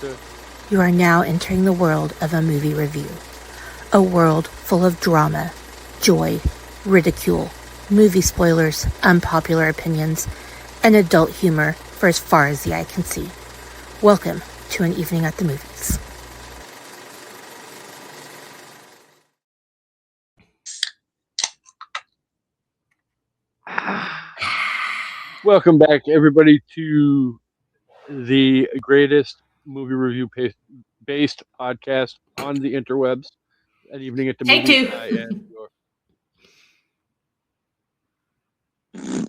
You are now entering the world of a movie review. A world full of drama, joy, ridicule, movie spoilers, unpopular opinions, and adult humor for as far as the eye can see. Welcome to an evening at the movies. Welcome back, everybody, to the greatest movie review based podcast on the interwebs. An evening at the Take movies. two.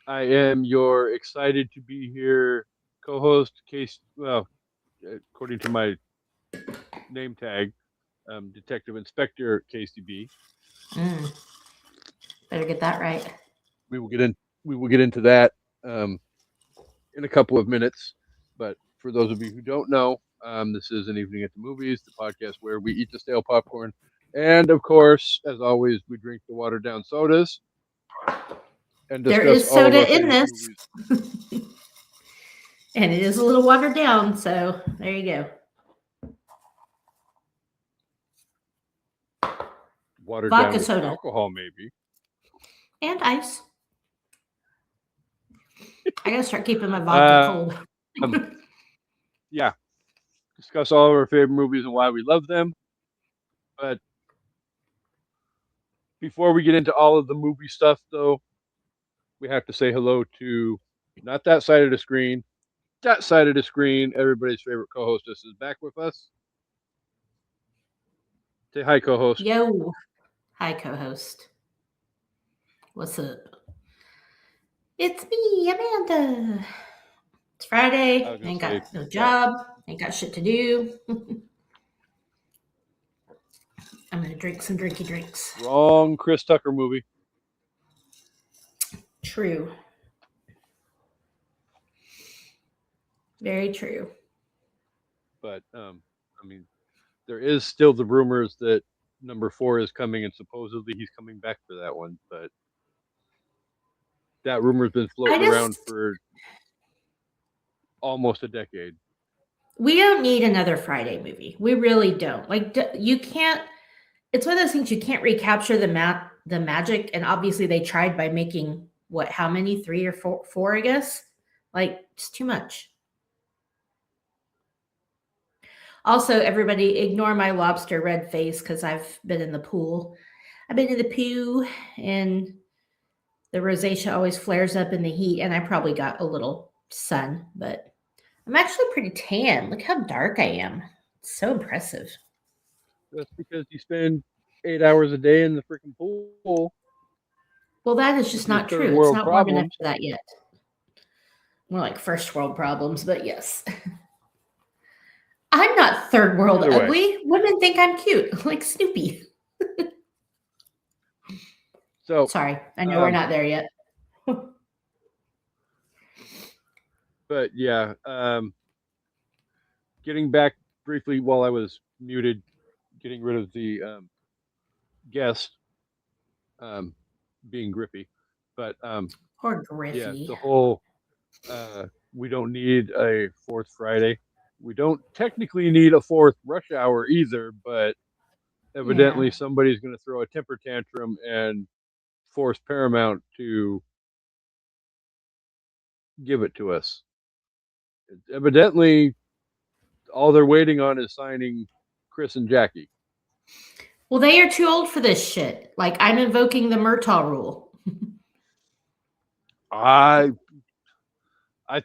I am your excited to be here co-host, Case. Well, according to my name tag, Detective Inspector Kasey B. Better get that right. We will get into that in a couple of minutes. But for those of you who don't know, this is an evening at the movies, the podcast where we eat the stale popcorn, and of course, as always, we drink the watered down sodas. And there is soda in this, and it is a little watered down. So there you go. Watered vodka down with soda, alcohol, maybe, and ice. I gotta start keeping my vodka cold. Yeah, discuss all of our favorite movies and why we love them. But before we get into all of the movie stuff, though, we have to say hello to not that side of the screen, that side of the screen. Everybody's favorite co-hostess is back with us. Say hi, co-host. Yo, hi, co-host. What's up? It's me, Amanda. It's Friday. Ain't got no job. Ain't got shit to do. I'm gonna drink some drinky drinks. Wrong Chris Tucker movie. True. Very true. But I mean, there is still the rumors that number 4 is coming, and supposedly he's coming back for that one. But that rumor's been floating around for almost a decade. We don't need another Friday movie. We really don't. Like, you can't. It's one of those things you can't recapture the magic. And obviously, they tried by making how many? 3 or 4, I guess. Like, it's too much. Also, everybody, ignore my lobster red face because I've been in the pool. I've been in the poo, and the rosacea always flares up in the heat, and I probably got a little sun, but I'm actually pretty tan. Look how dark I am. It's so impressive. That's because you spend 8 hours a day in the freaking pool. Well, that is just not true. It's not warm enough for that yet. More like first world problems, but yes. I'm not third world ugly. Women think I'm cute, like Snoopy. So sorry, I know we're not there yet. But yeah, getting back briefly while I was muted, getting rid of the guest being Griffey, but poor Griffey. Yeah, the whole we don't need a 4th Friday. We don't technically need a 4th Rush Hour either, but evidently somebody's going to throw a temper tantrum and force Paramount to give it to us. Evidently, all they're waiting on is signing Chris and Jackie. Well, they are too old for this shit. Like, I'm invoking the Murtaugh rule. I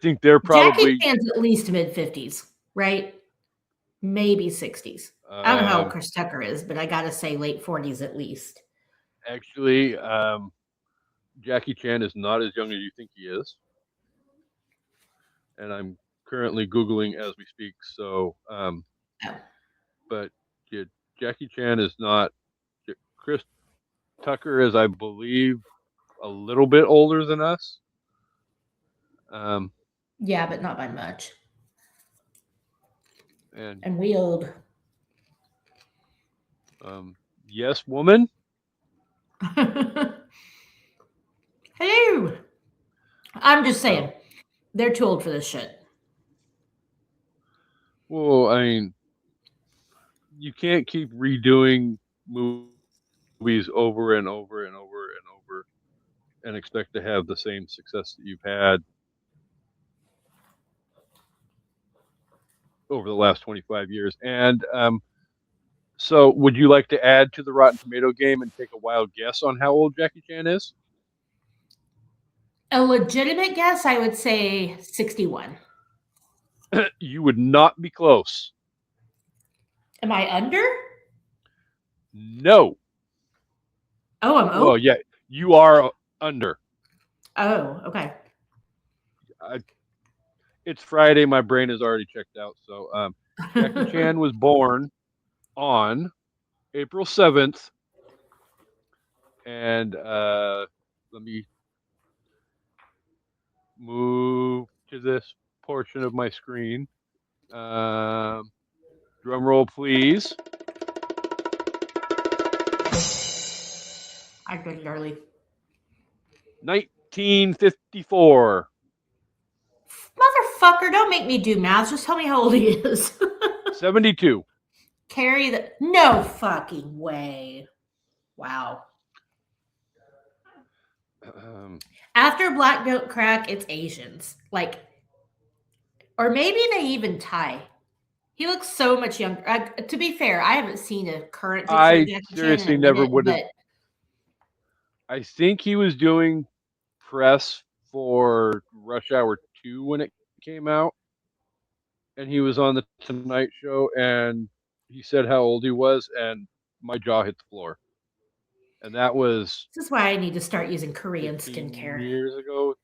think they're probably... Jackie Chan's at least mid-50s, right? Maybe 60s. I don't know how Chris Tucker is, but I gotta say late 40s at least. Actually, Jackie Chan is not as young as you think he is. And I'm currently Googling as we speak, so... But yeah, Jackie Chan is not... Chris Tucker is, I believe, a little bit older than us. Yeah, but not by much. And we old. Yes, woman. Hello. I'm just saying, they're too old for this shit. Well, I mean, you can't keep redoing movies over and over and over and over and expect to have the same success that you've had over the last 25 years. And so, would you like to add to the Rotten Tomato game and take a wild guess on how old Jackie Chan is? A legitimate guess, I would say 61. You would not be close. Am I under? No. Oh, I'm Well, over. yeah, you are under. Oh, okay. I, it's Friday. My brain is already checked out. So, Jackie Chan was born on April 7th, and let me move to this portion of my screen. Um, Drum roll, please. I did it early. 1954. Motherfucker, don't make me do math. Just tell me how old he is. 72. Carry the. No fucking way. Wow. After Black Don't Crack, it's Asians. Like, or maybe they even Thai. He looks so much younger. To be fair, I haven't seen a current picture of I Jackie Chan in seriously a never minute, would have. but I think he was doing press for Rush Hour 2 when it came out. And he was on the Tonight Show and he said how old he was, and my jaw hit the floor. And that was this is why I need to start using Korean 15 skincare. years ago.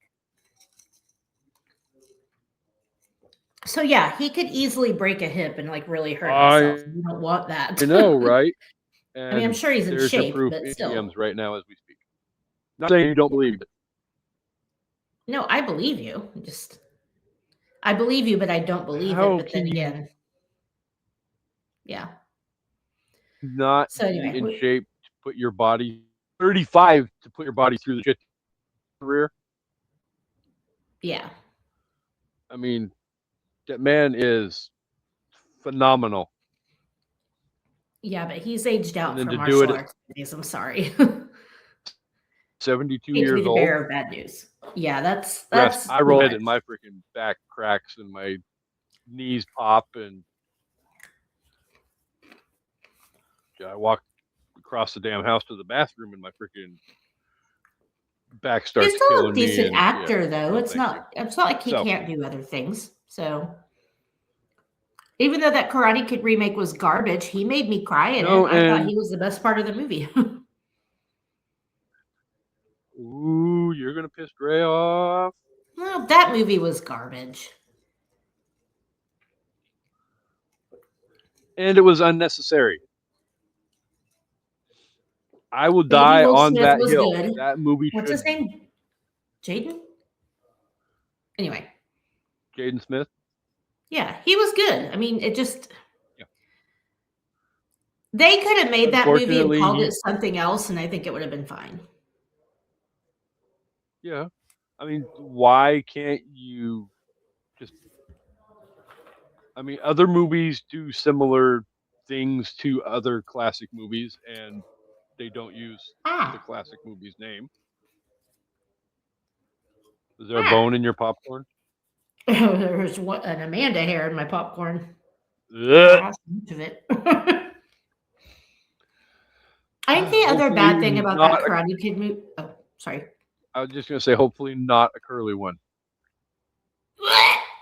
So yeah, he could easily break a hip and like really hurt himself. I You don't want that. know, right? I mean, I'm And sure he's in there's your shape, proof but in still. DMs right now as we speak. Not saying you don't believe it. No, I believe you. I believe you, but I don't believe it. How But then can you again, yeah. not So be anyway, in shape to put your body 35 to put your body through the shit career? yeah, I mean, that man is phenomenal. yeah, but he's aged And out then from to do martial it at arts movies. I'm sorry. 72 Hate to be years the old, bearer of bad news. Yeah, rest. that's I too roll it much. and my freaking back cracks and my knees pop and I walk across the damn house to the bathroom and my freaking back He's starts still a killing me decent and yeah, actor, though. no thank you. It's not like he So can't do other things. So even though that Karate Kid remake was garbage, he made me cry in it. no, I thought and he was the best part of the movie. ooh, you're gonna piss Gray off. Well, that movie was garbage. And it was unnecessary. I will Baby die Will on Smith that was hill. good. That movie What's his should name? Jaden? Anyway, Jaden Smith. yeah, he was good. I mean, it just Yeah. they could have made that movie and Unfortunately, called it he something else, and I think it would have been fine. yeah. I mean, why can't you just I mean, other movies do similar things to other classic movies and they don't use the Ah, classic movie's name. Is there a ah. bone in your popcorn? There's an Amanda hair in my popcorn. I Ugh. don't have much of it. I think the other Hopefully bad thing about not that Karate Kid movie. Oh, sorry. I was just gonna say hopefully not a curly one.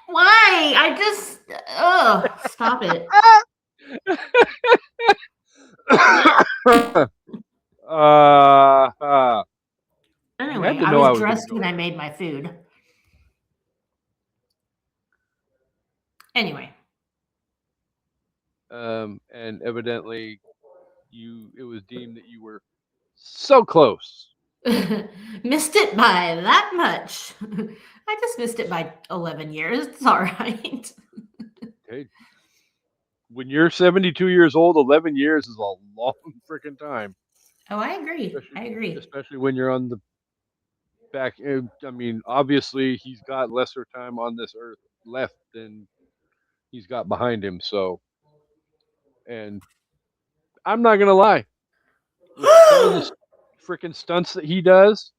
Why? I just. Ugh. Stop it. You Anyway, had to I know was I was gonna dressed when go I there. made my food. Anyway. And evidently it was deemed that you were so close. Missed it by that much. I just missed it by 11 years. It's all right. Okay. When you're 72 years old, 11 years is a long freaking time. Oh, I agree. I agree. Especially when you're on the back. I mean, obviously, he's got lesser time on this earth left than he's got behind him. So, and I'm not gonna lie, with some of the freaking stunts that he does,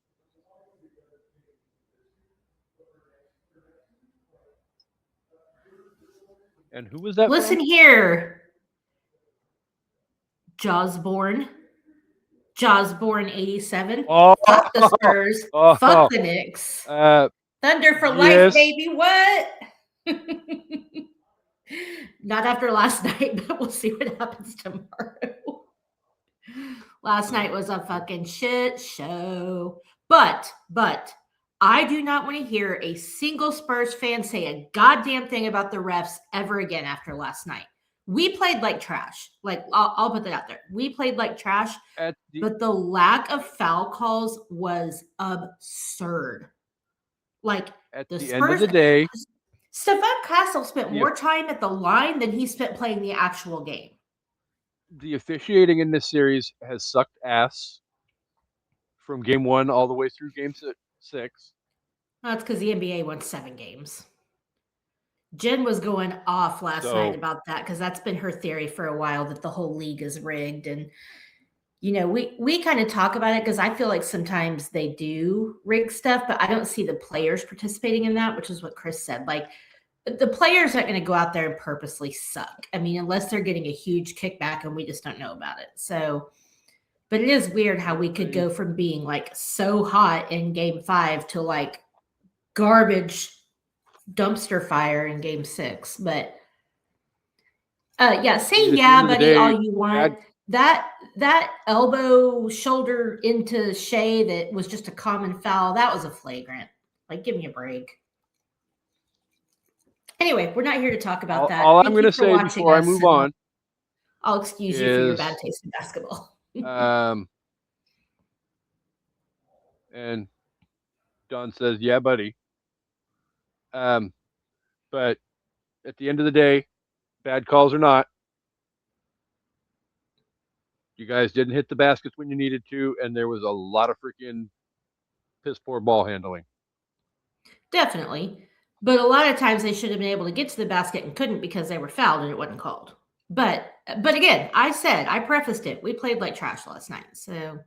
and who was that Listen from? here, Jawsborn. Jawsborn 87. Oh, Fuck the Spurs. Fuck oh, the Knicks. uh, Thunder for life, yes. baby. What? Not after last night, but we'll see what happens tomorrow. Last night was a fucking shit show. But I do not want to hear a single Spurs fan say a goddamn thing about the refs ever again after last night. We played like trash. Like, I'll put that out there. We played like trash, but the lack of foul calls was absurd. Like, At the the end of Spurs, the day, Stefan Castle spent the more time at the line than he spent playing the actual game. the officiating in this series has sucked ass from game one all the way through game six. That's because the NBA won 7 games. Jen was going off last night So about that because that's been her theory for a while that the whole league is rigged. And, you know, we kind of talk about it because I feel like sometimes they do rig stuff, but I don't see the players participating in that, which is what Chris said. Like, the players aren't going to go out there and purposely suck. I mean, unless they're getting a huge kickback and we just don't know about it. So, but it is weird how we could go from being like so hot in game 5 to like garbage dumpster fire in game 6. But yeah, say yeah, buddy, day, all you want. That elbow shoulder into Shea that was just a common foul, that was a flagrant. Like, give me a break. Anyway, we're not here to talk about that. All Thank I'm going you to for say watching before I us, move and on I'll excuse you for your bad taste in basketball. um, and Don says, "Yeah, buddy." Um, but at the end of the day, bad calls or not, you guys didn't hit the baskets when you needed to, and there was a lot of freaking piss poor ball handling. Definitely. But a lot of times they should have been able to get to the basket and couldn't because they were fouled and it wasn't called. But again, I prefaced it. We played like trash last night. So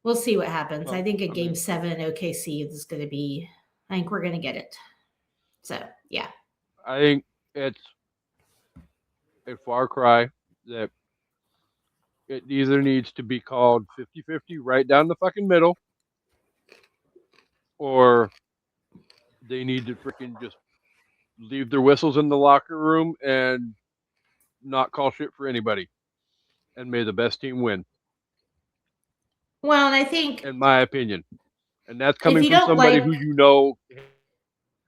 we'll see what happens. Well, I think in I game mean, 7 OKC is going to be, I think we're going to get it. So, yeah. I think it's a far cry that it either needs to be called 50-50 right down the fucking middle, or they need to freaking just leave their whistles in the locker room and not call shit for anybody, and may the best team win. Well, and I think In my opinion, and that's if coming you from don't somebody who like,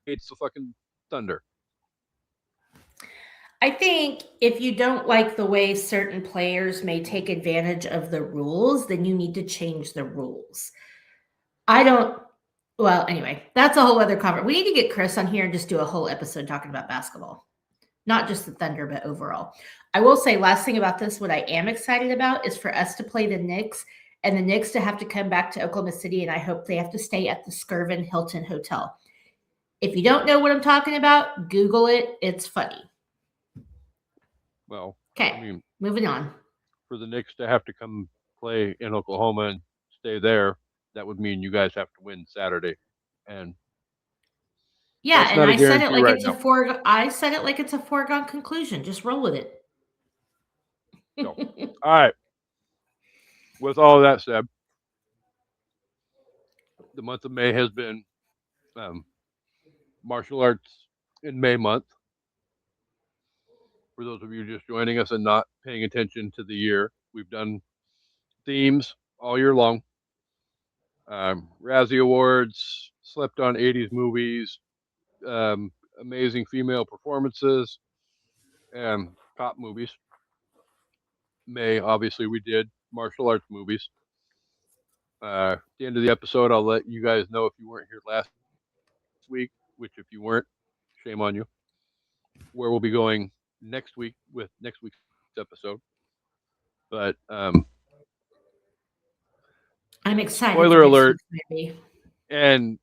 hates the fucking Thunder. I think if you don't like the way certain players may take advantage of the rules, then you need to change the rules. I don't, well, anyway, that's a whole other conversation. We need to get Chris on here and just do a whole episode talking about basketball, not just the Thunder, but overall. I will say, last thing about this, what I am excited about is for us to play the Knicks and the Knicks to have to come back to Oklahoma City, and I hope they have to stay at the Skirvin Hilton Hotel. If you don't know what I'm talking about, Google it. It's funny. Well, Okay, I mean, moving on. for the Knicks to have to come play in Oklahoma and stay there, that would mean you guys have to win Saturday, and Yeah, that's and not a I said it guarantee like right it's now. I said it like it's a foregone conclusion. Just roll with it. So, all right. With all of that said, the month of May has been um, martial arts in May month. For those of you just joining us and not paying attention to the year, we've done themes all year long. Razzie Awards, slept on 80s movies, amazing female performances, and cop movies. May, obviously, we did martial arts movies. At the end of the episode, I'll let you guys know if you weren't here last week, which if you weren't, shame on you, where we'll be going next week with next week's episode. But I'm excited for spoiler next alert week's movie. and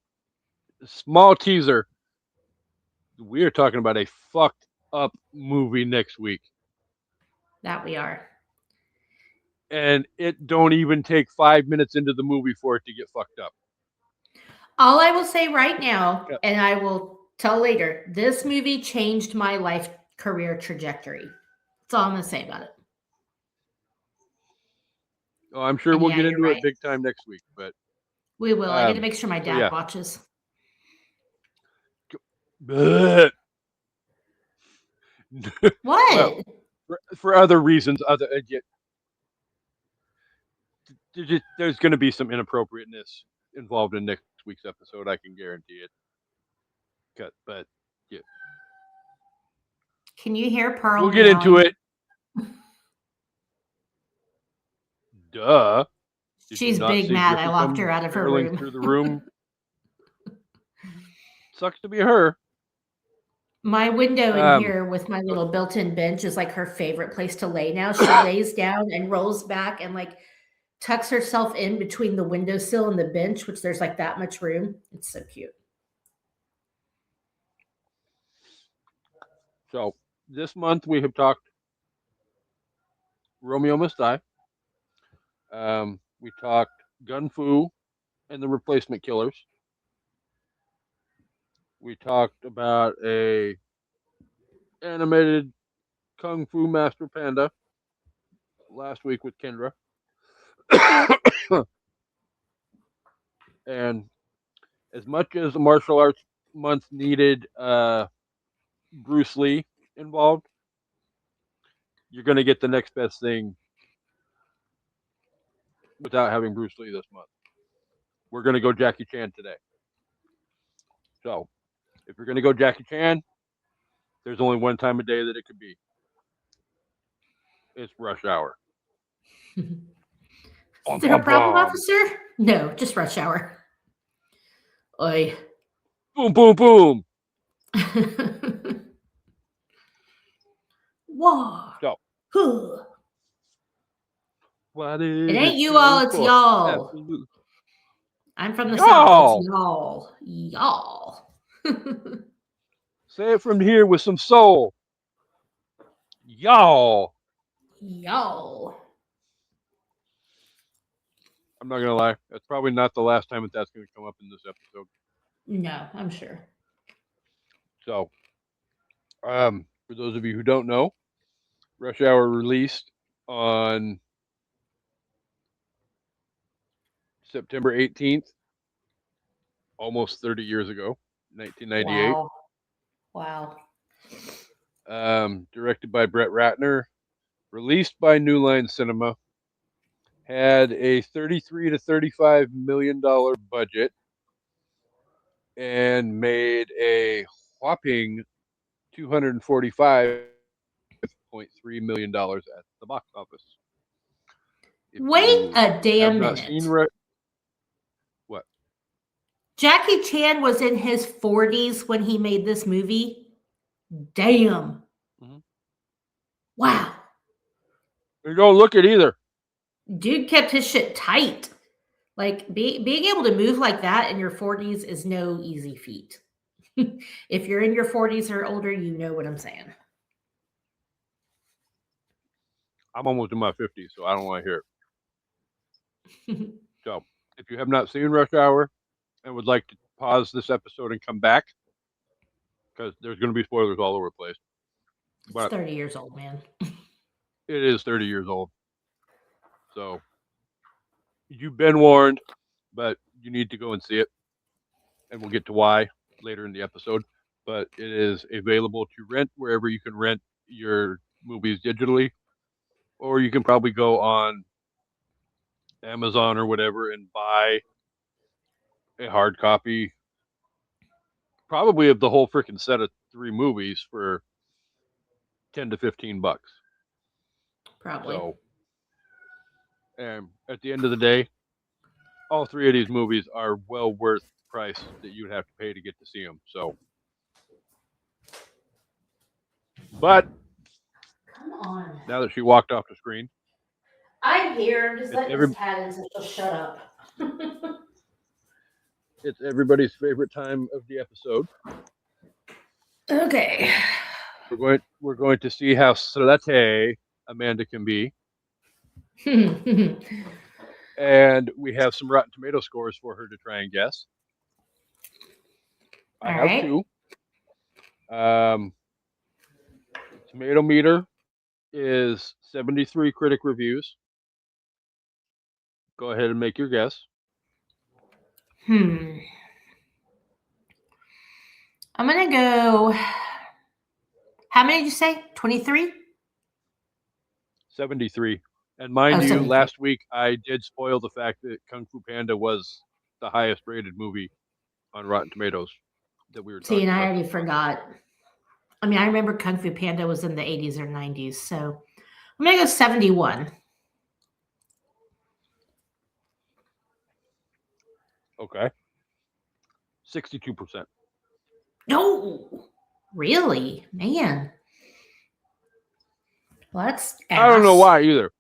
small teaser, we are talking about a fucked up movie next week. That we are. And it don't even take 5 minutes into the movie for it to get fucked up. All I will say right now, Yeah. and I will tell later, this movie changed my life career trajectory. That's all I'm going to say about it. Oh, I'm sure And we'll yeah, get you're into right. it big time next week, but We will. I got to make sure my so dad yeah. watches. What? Well, for other reasons, there's going to be some inappropriateness involved in next week's episode. I can guarantee it. But yeah, Can you hear Pearl we'll get into meowing? it. Duh. Did you She's not big see mad I Griffin locked her come out of her barreling room. through the room? Sucks to be her. My window in Um, here with my so- little built-in bench is like her favorite place to lay now. She lays down and rolls back and like tucks herself in between the windowsill and the bench, which there's like that much room. It's so cute. So this month we have talked Romeo Must Die. We talked Gun Fu and the Replacement Killers. We talked about a animated Kung Fu Master Panda last week with Kendra. And as much as the martial arts month needed Bruce Lee involved, you're going to get the next best thing without having Bruce Lee this month. We're going to go Jackie Chan today. So, if you're going to go Jackie Chan, there's only one time of day that it could be. It's rush hour. Is there a problem, officer? No, just rush hour. Oi. Boom, boom, boom. Whoa. So, Huh. what It is ain't it you all, good it's for? y'all. Absolutely. I'm from the South. Y'all. It's y'all. Y'all. Say it from here with some soul. Y'all. Y'all. I'm not going to lie. That's probably not the last time that's going to come up in this episode. No, I'm sure. So, for those of you who don't know, Rush Hour released on September 18th, almost 30 years ago, 1998. Wow. Directed by Brett Ratner, released by New Line Cinema, had a $33 to $35 million budget, and made a whopping $245.3 million at the box office. Wait a damn minute. What? Jackie Chan was in his 40s when he made this movie. Damn. Mm-hmm. Wow. You don't look it either. Dude kept his shit tight. Like being able to move like that in your 40s is no easy feat. If you're in your 40s or older, you know what I'm saying. I'm almost in my 50s, so I don't want to hear it. So, if you have not seen Rush Hour and would like to pause this episode and come back, because there's going to be spoilers all over the place. It's 30 years old, man. It is 30 years old. So, you've been warned, but you need to go and see it. And we'll get to why later in the episode. But it is available to rent wherever you can rent your movies digitally. Or you can probably go on Amazon or whatever and buy a hard copy, probably of the whole freaking set of 3 movies for $10 to $15. Probably. So, and at the end of the day, all 3 of these movies are well worth the price that you would have to pay to get to see them. So, but Come on. now that she walked off the screen, I'm here. I'm just letting this cat in, so she'll shut up. it's everybody's favorite time of the episode. Okay. We're we're going to see how slutty Amanda can be, and we have some Rotten Tomato scores for her to try and guess. I All have right. two. Tomato meter is 73 critic reviews. Go ahead and make your guess. I'm gonna go. How many did you say? 23? 73. And mind Oh, you, 73. last week I did spoil the fact that Kung Fu Panda was the highest rated movie on Rotten Tomatoes that we were See, talking and I about. already forgot. I mean, I remember Kung Fu Panda was in the 80s or 90s, so I'm gonna go 71. Okay. 62%. No, really, man. Well, that's I don't know why either.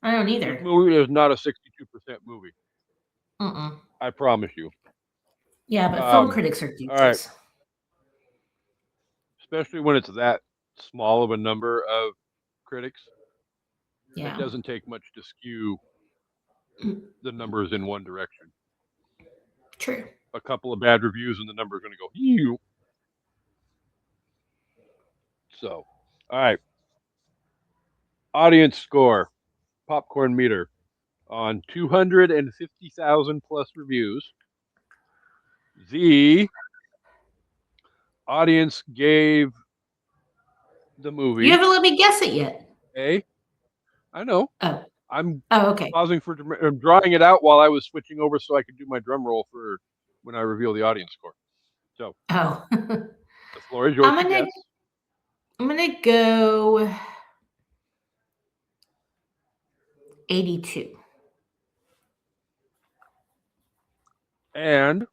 I don't This either. movie is not a 62% movie. Uh-uh. I promise you. Yeah, but film critics are All right. douches. Especially when it's that small of a number of critics. Yeah. It doesn't take much to skew the numbers in one direction. True. A couple of bad reviews and the number is going to go, ew. So, all right. Audience score, popcorn meter on 250,000 plus reviews. The audience gave the movie. You haven't let me guess it yet. I know. Oh. I'm okay. pausing for. I'm drawing it out while I was switching over so I could do my drum roll for when I reveal the audience score. So, the floor is yours to guess. I'm gonna go 82. And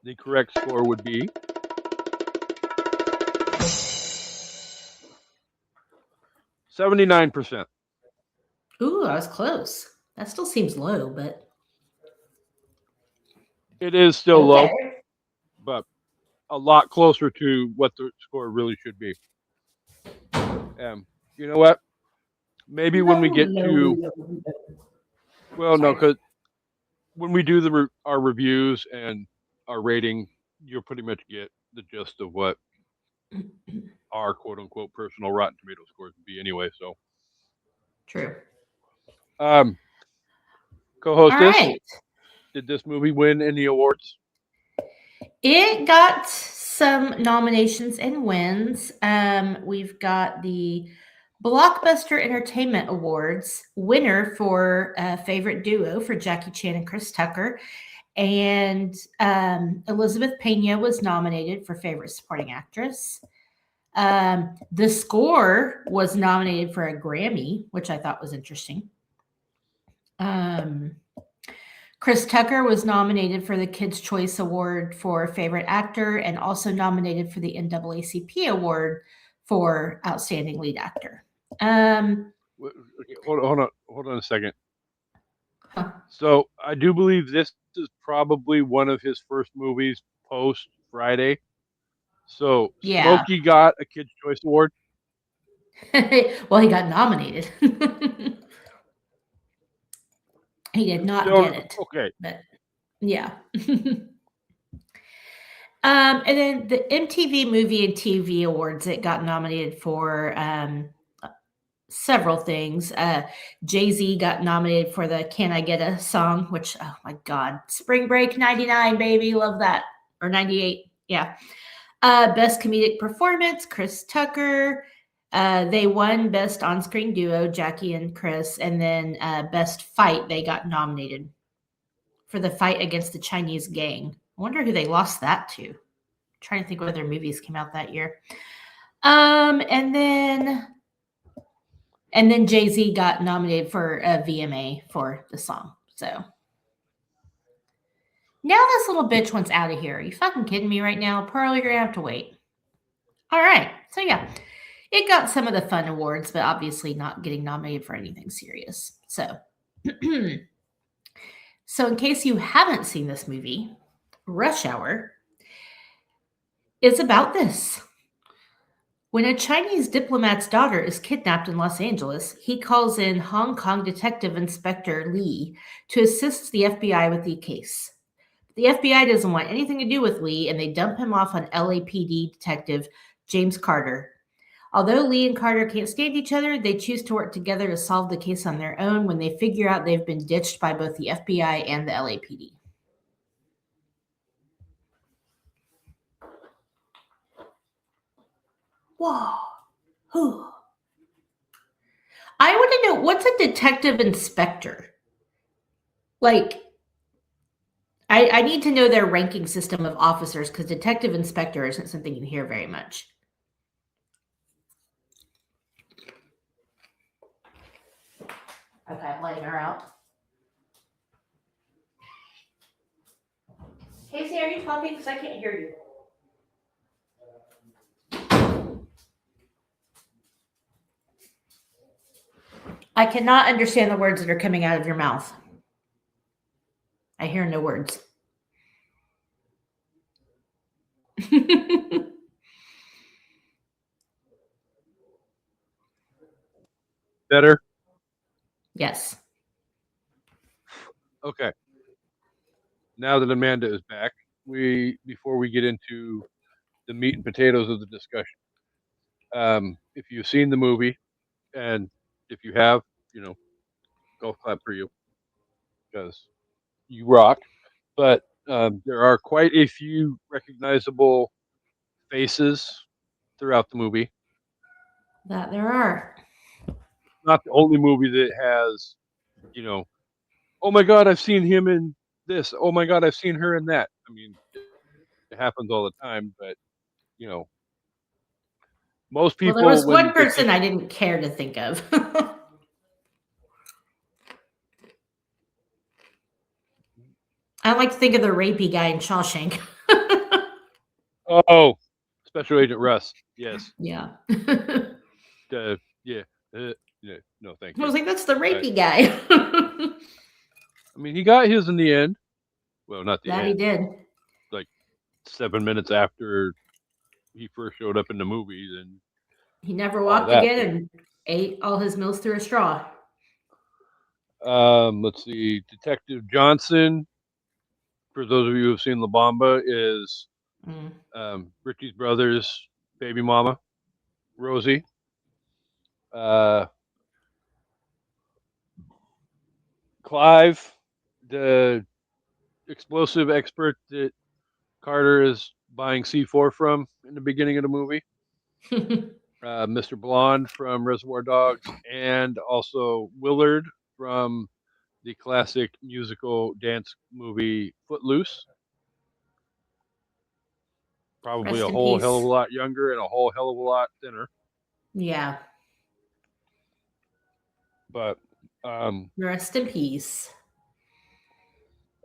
the correct score would be 79%. Ooh, I was close. That still seems low, but It is still low, but a lot closer to what the score really should be. You know what? Maybe when we get to, well, no, because when we do our reviews and our rating, you'll pretty much get the gist of what our quote unquote personal Rotten Tomato scores would be anyway. So, True. Co-hostess, All right. did this movie win any awards? It got some nominations and wins. We've got the Blockbuster Entertainment Awards winner for favorite duo for Jackie Chan and Chris Tucker. And Elizabeth Pena was nominated for favorite supporting actress. The score was nominated for a Grammy, which I thought was interesting. Chris Tucker was nominated for the Kids' Choice Award for Favorite Actor and also nominated for the NAACP Award for Outstanding Lead Actor. Hold on a second. Huh. So I do believe this is probably one of his first movies post Friday. So Yeah. Smokey got a Kids' Choice Award. Well, he got nominated. He did not get it. Okay. But yeah. And then the MTV Movie and TV Awards, it got nominated for several things. Jay-Z got nominated for the Can I Get a Song, which, oh my God, Spring Break 99, baby. Love that. Or 98. Yeah. Best Comedic Performance, Chris Tucker. They won Best On-Screen Duo, Jackie and Chris. And then Best Fight, they got nominated for the fight against the Chinese gang. I wonder who they lost that to. I'm trying to think what other movies came out that year. And then Jay-Z got nominated for a VMA for the song. So now this little bitch wants out of here. Are you fucking kidding me right now? Pearl, you're going to have to wait. All right. So yeah, it got some of the fun awards, but obviously not getting nominated for anything serious. So, so in case you haven't seen this movie, Rush Hour, is about this. When a Chinese diplomat's daughter is kidnapped in Los Angeles, he calls in Hong Kong Detective Inspector Lee to assist the FBI with the case. The FBI doesn't want anything to do with Lee, and they dump him off on LAPD Detective James Carter. Although Lee and Carter can't stand each other, they choose to work together to solve the case on their own when they figure out they've been ditched by both the FBI and the LAPD. Whoa. Whew. I want to know, what's a detective inspector? Like, I need to know their ranking system of officers because detective inspector isn't something you hear very much. Okay, I'm letting her out. Kasey, are you talking? Because I can't hear you. I cannot understand the words that are coming out of your mouth. I hear no words. Better? Yes. Okay. Now that Amanda is back, before we get into the meat and potatoes of the discussion, if you've seen the movie, and if you have, golf clap for you because you rock. But there are quite a few recognizable faces throughout the movie. That there are. Not the only movie that has, oh my God, I've seen him in this. Oh my God, I've seen her in that. I mean, it happens all the time, but you know, most Well, there people was when one they person think, I didn't care to think of. I like to think of the rapey guy in Shawshank. oh, Special Agent Russ, yes, Yeah. yeah, yeah, no, thank I you. was like, that's the But rapey guy. I mean, he got his in the end. Well, not the That he end, did. like 7 minutes after he first showed up in the movies and He never all walked that. again But and ate all his meals through a straw. let's see, Detective Johnson. For those of you who've seen La Bamba, is Mm. Richie's brother's baby mama, Rosie. Uh, Clive, the explosive expert that Carter is buying C4 from in the beginning of the movie. Mr. Blonde from Reservoir Dogs, and also Willard from the classic musical dance movie Footloose. Probably Rest a in whole hell of a peace. lot younger and a whole hell of a lot thinner. Yeah. But Rest in peace.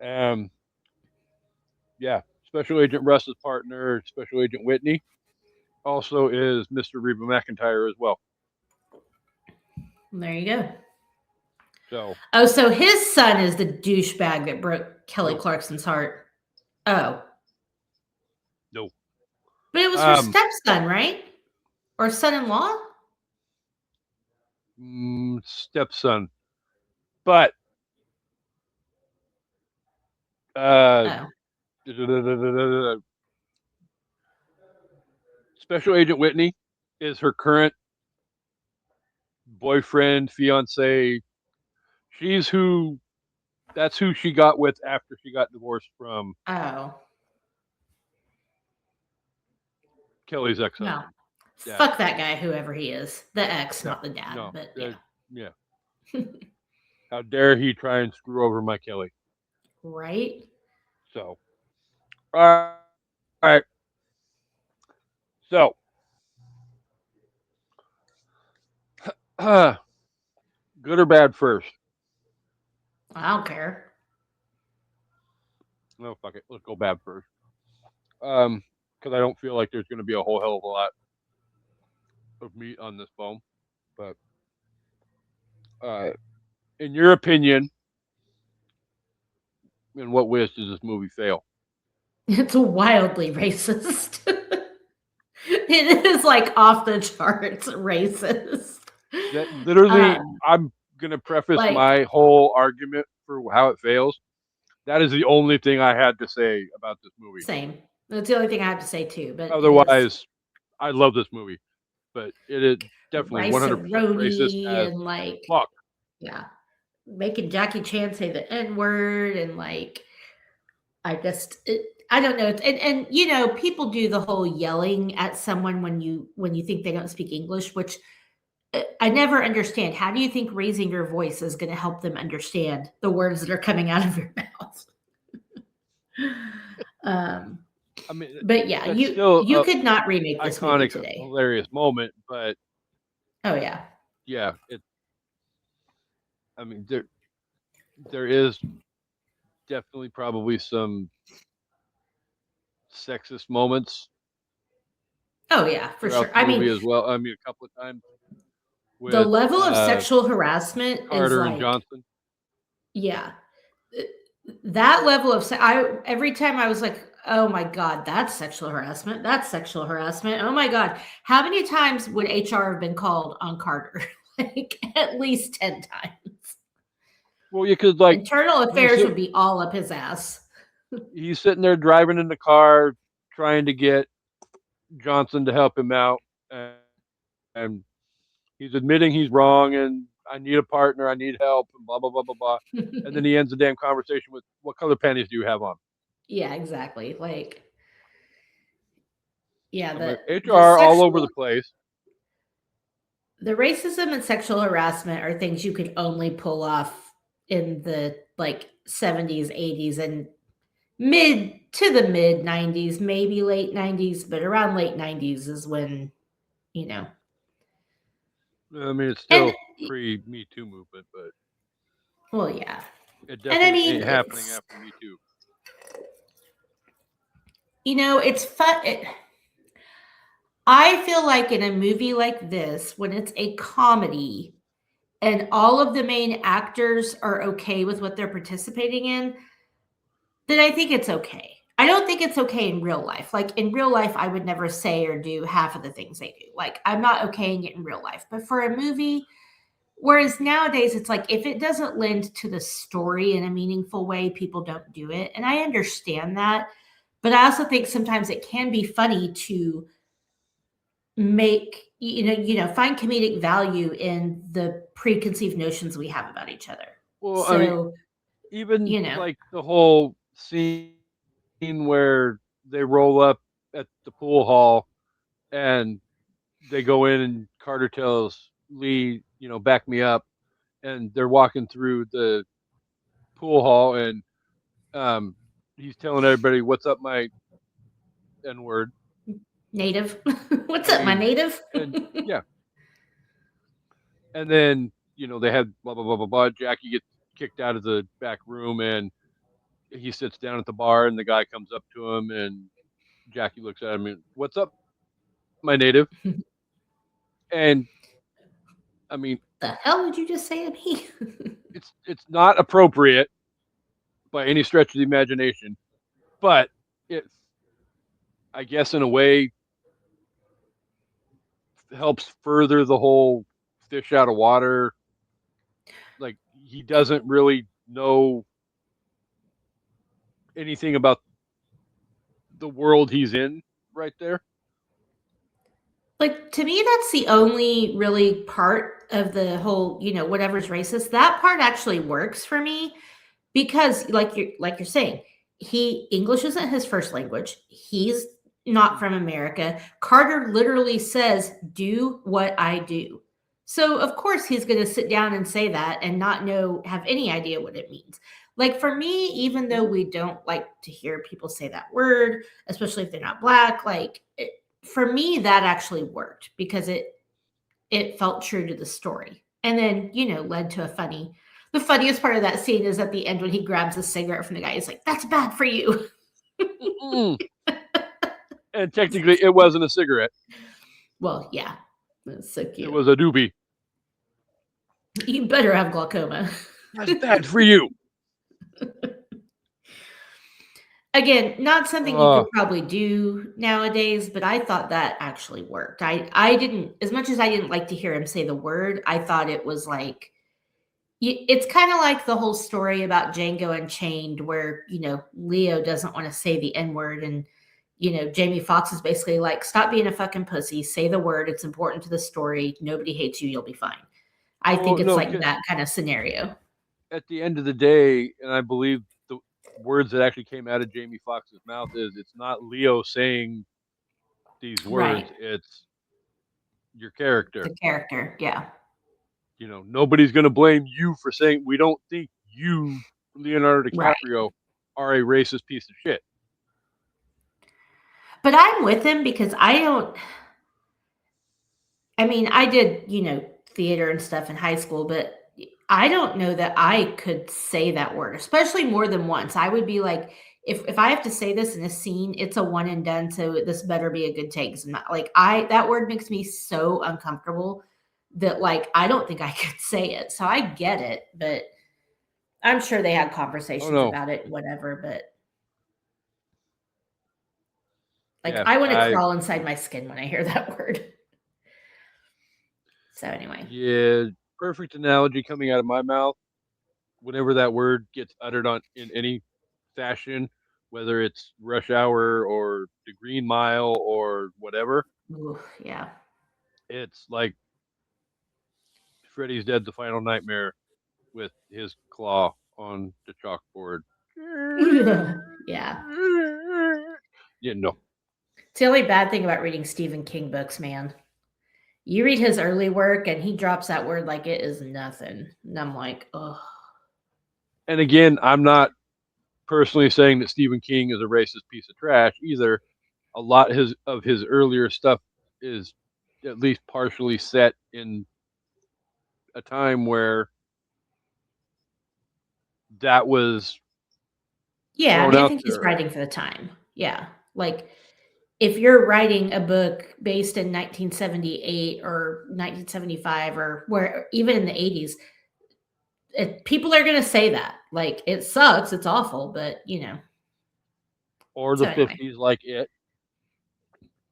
um, yeah, Special Agent Russ's partner, Special Agent Whitney, also is Mr. Reba McEntire as well. There you go. So Oh, so his son is the douchebag that broke Kelly no, Clarkson's heart. Oh, no, but it was her um, stepson, right? Or son-in-law? stepson, but uh, Oh, Special Agent Whitney is her current boyfriend, fiance. She's who. That's who she got with after she got divorced from oh, Kelly's no. ex-husband. Yeah, Fuck that guy, whoever he is. The ex, no, not the dad, no. but yeah. Yeah. How dare he try and screw over my Kelly? Right? So, all right. So, good or bad first? I don't care. No, fuck it. Let's go bad first. Because I don't feel like there's going to be a whole hell of a lot of meat on this bone. But, uh, in your opinion, in what ways does this movie fail? It's wildly racist. It is like off the charts racist. That literally, Um, I'm gonna preface like my whole argument for how it fails. That is the only thing I had to say about this movie. same. That's the only thing I have to say too. But it is Otherwise, I love this movie, but it is definitely 100% racist rice-a-roni as and like fuck. yeah, making Jackie Chan say the N word and like I don't know. And you know, people do the whole yelling at someone when you think they don't speak English, which I never understand. How do you think raising your voice is going to help them understand the words that are coming out of your mouth? um, I mean, but yeah, that's you still you a could not remake this movie iconic, today. hilarious moment, but Oh yeah. yeah, it. I mean, there is definitely probably some sexist moments Oh yeah, for throughout sure. the I movie mean, as well. I mean, a couple of times the with level of sexual harassment is Carter and like, Johnson. yeah, uh, that level of I every time I was like, "Oh my god, that's sexual harassment. That's sexual harassment. Oh my god." How many times would HR have been called on Carter? Like at least 10 times. Well, you could like Internal he's affairs would be all up his ass. he's sitting there driving in the car trying to get Johnson to help him out, and he's admitting he's wrong and I need a partner, I need help, and blah blah blah blah blah. And then he ends the damn conversation with, "What color panties do you have on?" Yeah, exactly. Like yeah, I'm like, the HR all over the sexual place. the racism and sexual harassment are things you could only pull off in the like 70s, 80s, and mid 90s, maybe late 90s, but around late 90s is when, you know. I mean, it's And still pre Me Too movement, but well, yeah. it And I definitely mean, ain't happening after Me Too. it's fun. I feel like in a movie like this, when it's a comedy and all of the main actors are okay with what they're participating in, then I think it's okay. I don't think it's okay in real life. Like in real life, I would never say or do half of the things they do. Like I'm not okaying it in real life. But for a movie, whereas nowadays it's like if it doesn't lend to the story in a meaningful way, people don't do it. And I understand that. But I also think sometimes it can be funny to make find comedic value in the preconceived notions we have about each other. Well, I mean, So, even you know, like the whole scene where they roll up at the pool hall and they go in and Carter tells Lee, back me up, and they're walking through the pool hall and um, he's telling everybody, "What's up, my N word?" native. What's I up, my mean, native? and yeah, and then they had blah blah blah blah blah. Jackie gets kicked out of the back room, and he sits down at the bar, and the guy comes up to him, and Jackie looks at him and, "What's up, my native?" And I mean, The hell did you just say to me? it's not appropriate by any stretch of the imagination, but it, I guess, in a way, helps further the whole fish out of water. Like he doesn't really know anything about the world he's in right there. Like to me, that's the only really part of the whole, whatever's racist. That part actually works for me because like you're saying, he English isn't his first language. He's not from America. Carter literally says, "Do what I do." So of course he's going to sit down and say that and not have any idea what it means. Like for me, even though we don't like to hear people say that word, especially if they're not black, for me that actually worked because it felt true to the story. And then, led to the funniest part of that scene is at the end when he grabs a cigarette from the guy. He's like, "That's bad for you." Mm-mm. And technically, it wasn't a cigarette; Well, yeah. That's so it cute. was a doobie. You better have glaucoma. That's bad for you. Again, not something you Uh, could probably do nowadays, but I thought that actually worked. I didn't, as much as I didn't like to hear him say the word, I thought it was like it's kind of like the whole story about Django Unchained, where Leo doesn't want to say the N word, and Jamie Foxx is basically like, "Stop being a fucking pussy. Say the word. It's important to the story. Nobody hates you. You'll be fine." I well, think it's no, like because that kind of scenario. at the end of the day, and I believe the words that actually came out of Jamie Foxx's mouth is, it's not Leo saying these Right. words, it's your character. The character. Yeah. Nobody's going to blame you for saying, we don't think you, Leonardo Right. DiCaprio, are a racist piece of shit. But I'm with him because I mean, I did, theater and stuff in high school, but I don't know that I could say that word, especially more than once. I would be like, if I have to say this in a scene, it's a one and done. So this better be a good take. 'Cause I'm not like that word makes me so uncomfortable that like I don't think I could say it. So I get it, but I'm sure they had Oh, conversations no. about it, whatever. But like Yeah. I want to crawl inside my skin when I hear that word. So anyway. Yeah. Perfect analogy coming out of my mouth. Whenever that word gets uttered in any fashion, whether it's rush hour or the Green Mile or whatever, Ooh, yeah. it's like Freddy's Dead, the Final Nightmare with his claw on the chalkboard. Yeah. Yeah, no. It's the only bad thing about reading Stephen King books, man. You read his early work and he drops that word like it is nothing. And I'm like, oh, And again, I'm not personally saying that Stephen King is a racist piece of trash either. A lot of his earlier stuff is at least partially set in a time where that was yeah. I thrown mean, I out think he's there. writing for the time. Yeah. Like if you're writing a book based in 1978 or 1975 or where even in the 80s, people are going to say that. Like it sucks. It's awful, but Or So the anyway, 50s, like it.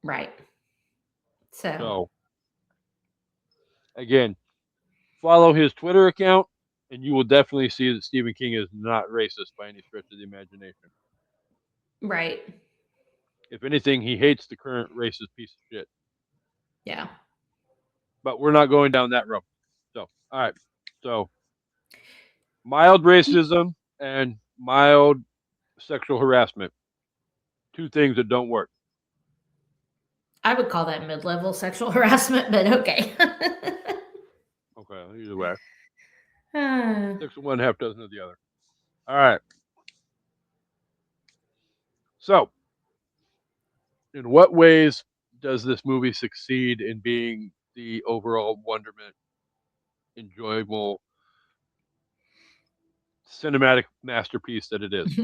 right. So So, again, follow his Twitter account, and you will definitely see that Stephen King is not racist by any stretch of the imagination. right. If anything, he hates the current racist piece of shit. Yeah. But we're not going down that road. So, all right. So, mild racism and mild sexual harassment. Two things that don't work. I would call that mid-level sexual harassment, but okay. Okay, either way. Uh, 6 of one, half dozen of the other. All right. So, in what ways does this movie succeed in being the overall wonderment, enjoyable, cinematic masterpiece that it is?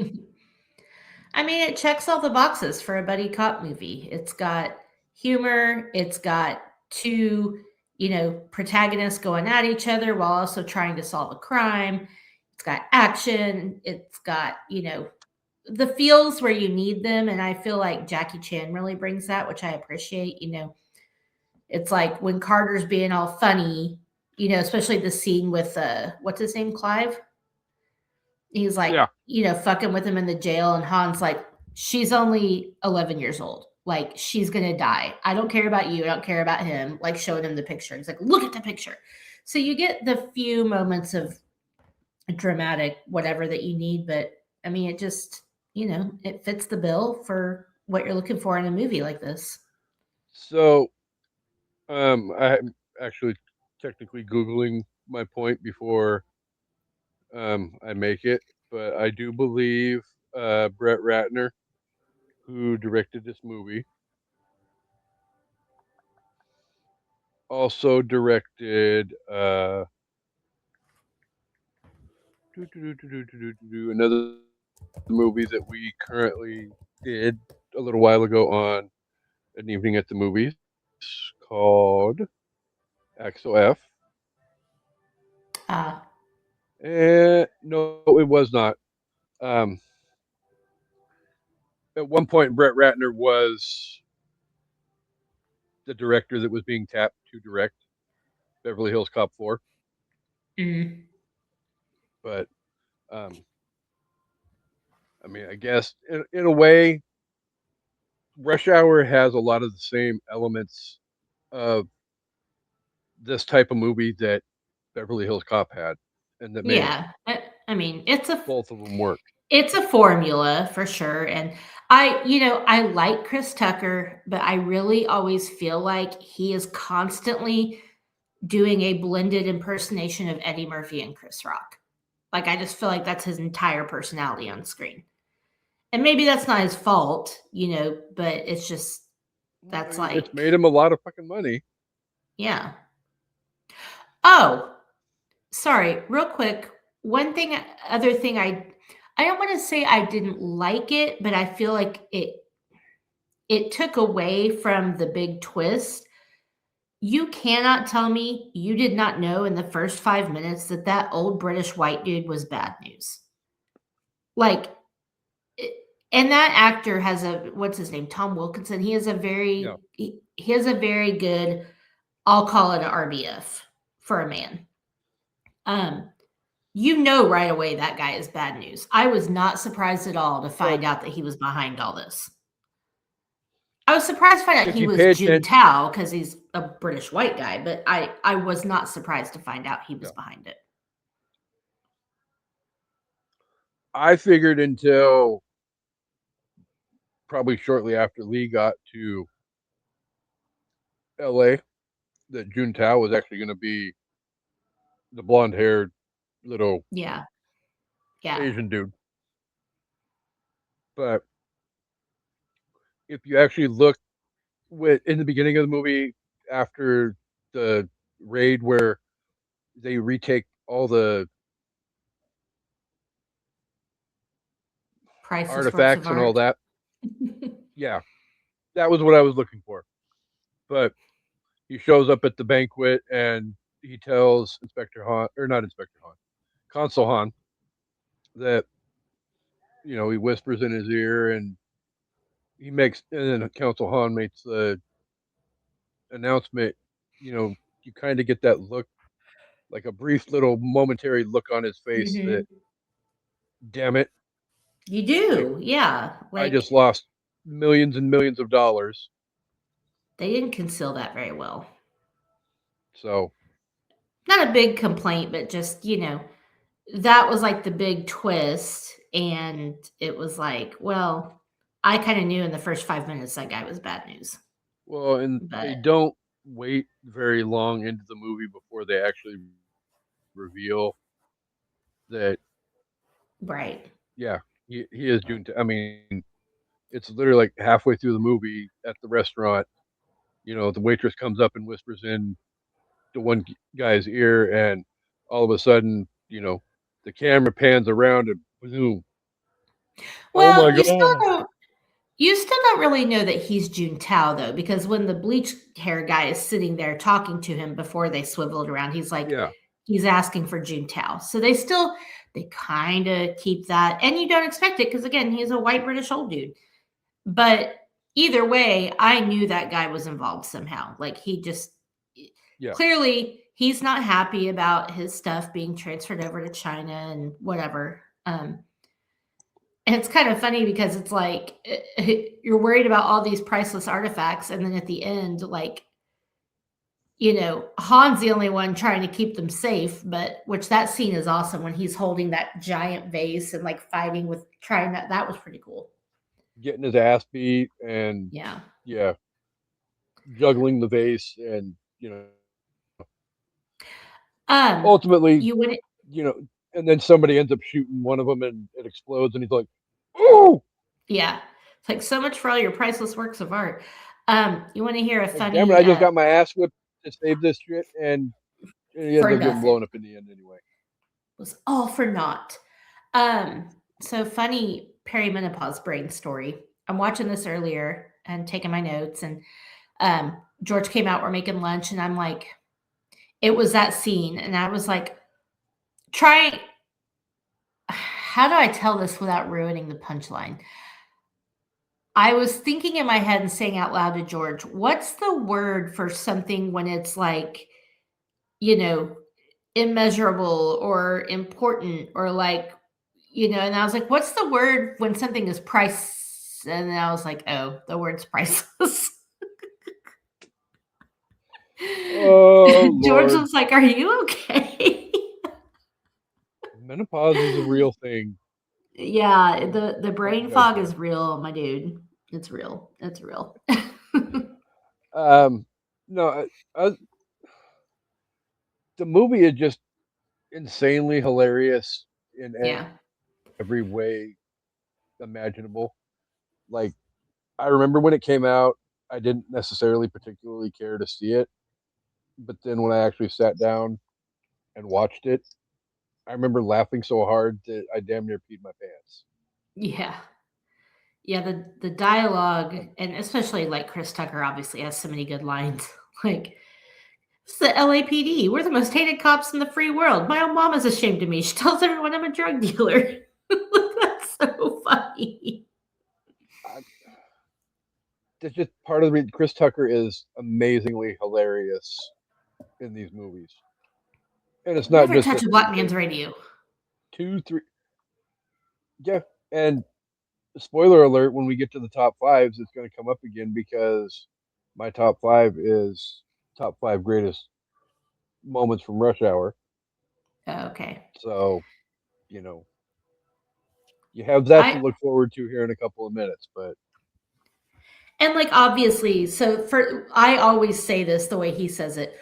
I mean, it checks all the boxes for a buddy cop movie. It's got humor, it's got two, protagonists going at each other while also trying to solve a crime. It's got action, it's got, the feels where you need them. And I feel like Jackie Chan really brings that, which I appreciate. It's like when Carter's being all funny, especially the scene with what's his name, Clive. He's like, Yeah. fucking with him in the jail, and Han's like, she's only 11 years old. Like, she's gonna die. I don't care about you. I don't care about him. Like, showing him the picture. He's like, look at the picture. So you get the few moments of dramatic whatever that you need, but I mean, it just, it fits the bill for what you're looking for in a movie like this. So, I'm actually technically Googling my point before I make it, but I do believe Brett Ratner, who directed this movie, also directed another movie that we currently did a little while ago on an evening at the movies called XOF. Uh, And no, it was not. Um, at one point Brett Ratner was the director that was being tapped to direct Beverly Hills Cop 4. Mm. But um, I mean, I guess in a way, Rush Hour has a lot of the same elements of this type of movie that Beverly Hills Cop had, and that made Yeah. I mean, it's a both of them work. it's a formula for sure. And I like Chris Tucker, but I really always feel like he is constantly doing a blended impersonation of Eddie Murphy and Chris Rock. Like I just feel like that's his entire personality on screen. And maybe that's not his fault, but it's just that's It's like, made him a lot of fucking money. yeah. Oh, sorry, real quick. One thing, other thing, I don't want to say I didn't like it, but I feel like it took away from the big twist. You cannot tell me you did not know in the first 5 minutes that that old British white dude was bad news. Like, and that actor has what's his name? Tom Wilkinson. He has a Yeah. he has a very good, I'll call it an RBF for a man. Um, right away that guy is bad news. I was not surprised at all to Well, find out that he was behind all this. I was surprised to find out if he you was pay Jun attention, Tao because he's a British white guy, but I was not surprised to find out he was yeah, behind it. I figured until probably shortly after Lee got to L.A. that Jun Tao was actually going to be the blonde-haired little Yeah, yeah. Asian dude. But if you actually look in the beginning of the movie after the raid where they retake all the Priceless works of artifacts and all art. that, yeah, that was what I was looking for. But he shows up at the banquet and he tells Inspector Han, or not Inspector Han, Consul Han, that he whispers in his ear, and and then Council Han makes the announcement. You kind of get that look, like a brief little momentary look on his face that, Mhm. damn it, You like do, yeah. I Like just lost millions and millions of dollars. they didn't conceal that very well. So, Not a big complaint, but just, that was like the big twist. And it was like, well, I kind of knew in the first 5 minutes that guy was bad news. well, and But they don't wait very long into the movie before they actually reveal that, right. yeah, he is June. I mean, it's literally like halfway through the movie at the restaurant. The waitress comes up and whispers in the one guy's ear, and all of a sudden, the camera pans around and boom. Oh my Well, god! you still don't really know that he's Jun Tao though, because when the bleach hair guy is sitting there talking to him before they swiveled around, Yeah, he's asking for Jun Tao. So they kind of keep that, and you don't expect it because again, he's a white British old dude. But either way, I knew that guy was involved somehow. Like he just yeah. clearly he's not happy about his stuff being transferred over to China and whatever. And it's kind of funny because it's like you're worried about all these priceless artifacts, and then at the end, like Han's the only one trying to keep them safe. But which that scene is awesome when he's holding that giant vase and like fighting with trying that was pretty cool. Getting his ass beat and, Yeah. yeah, juggling the vase, and ultimately, You wouldn't. you know, and then somebody ends up shooting one of them and it explodes, and he's like, "Oh!" Yeah, it's like so much for all your priceless works of art. You want to hear a Like, damn it, funny I just got my ass whipped to save this shit, and he ends for up getting nothing? blown up in the end anyway. Was all for naught. So funny perimenopause brain story. I'm watching this earlier and taking my notes, and George came out. We're making lunch, and I'm like, it was that scene, and I was like, try. How do I tell this without ruining the punchline? I was thinking in my head and saying out loud to George, what's the word for something when it's like, you know, immeasurable or important or like, and I was like, what's the word when something is price? And then I was like, oh, the word's priceless. Oh George Lord, was like, are you okay? menopause is a real thing. Yeah, the Don't brain judge fog me. is real, my dude. It's real. It's real. Um, no, the movie is just insanely hilarious in Yeah. every way imaginable. Like, I remember when it came out, I didn't necessarily particularly care to see it, but then when I actually sat down and watched it, I remember laughing so hard that I damn near peed my pants. Yeah. Yeah, the dialogue and especially like Chris Tucker obviously has so many good lines. Like, it's the LAPD. We're the most hated cops in the free world. My own mom is ashamed of me. She tells everyone I'm a drug dealer. That's so funny. I, that's just part of the reason Chris Tucker is amazingly hilarious in these movies, and it's not Never just touch this a one. black man's radio. Two, three, yeah, and spoiler alert: when we get to the top fives, it's going to come up again because my top five is top five greatest moments from Rush Hour. Oh, okay. So you know you have that to I look forward to here in a couple of minutes. But and like obviously, so for I always say this the way he says it.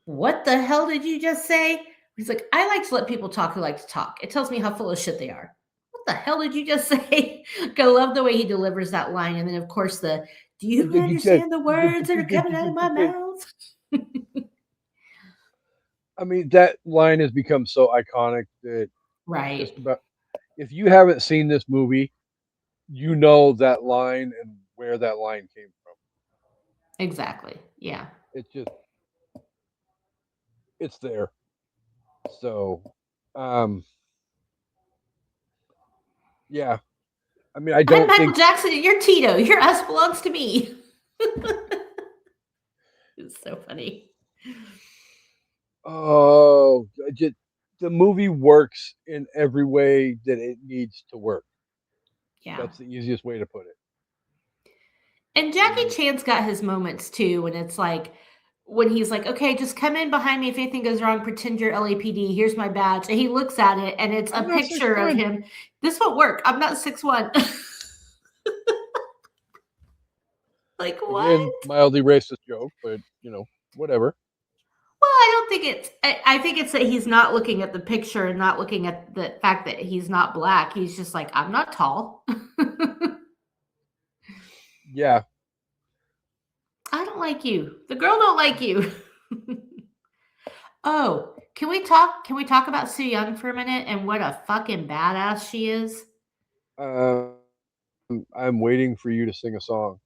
What the hell did you just say? He's like, I like to let people talk who like to talk. It tells me how full of shit they are. What the hell did you just say? I love the way he delivers that line. And then, of course, do you understand the words that are coming out of my mouth? I mean, that line has become so iconic that Right. just about if you haven't seen this movie, you know that line and where that line came from. Exactly. Yeah. It's just it's there. So, um, yeah. I mean, I I'm don't Michael think. Jackson and you're Tito. Your ass belongs to me. It's so funny. Oh, just the movie works in every way that it needs to work. Yeah. That's the easiest way to put it. And Jackie And Chan's got his moments too when it's like when he's like, "Okay, just come in behind me if anything goes wrong, pretend you're LAPD. Here's my badge." And he looks at it and it's a I'm not six picture of one. him. This won't work. I'm not 6'1". Like, Again, what? mildly racist joke, but whatever. Well, I don't think I think it's that he's not looking at the picture and not looking at the fact that he's not black. He's just like, "I'm not tall." Yeah. I don't like you. The girl don't like you. Oh, can we talk about Sue Young for a minute and what a fucking badass she is? I'm waiting for you to sing a song.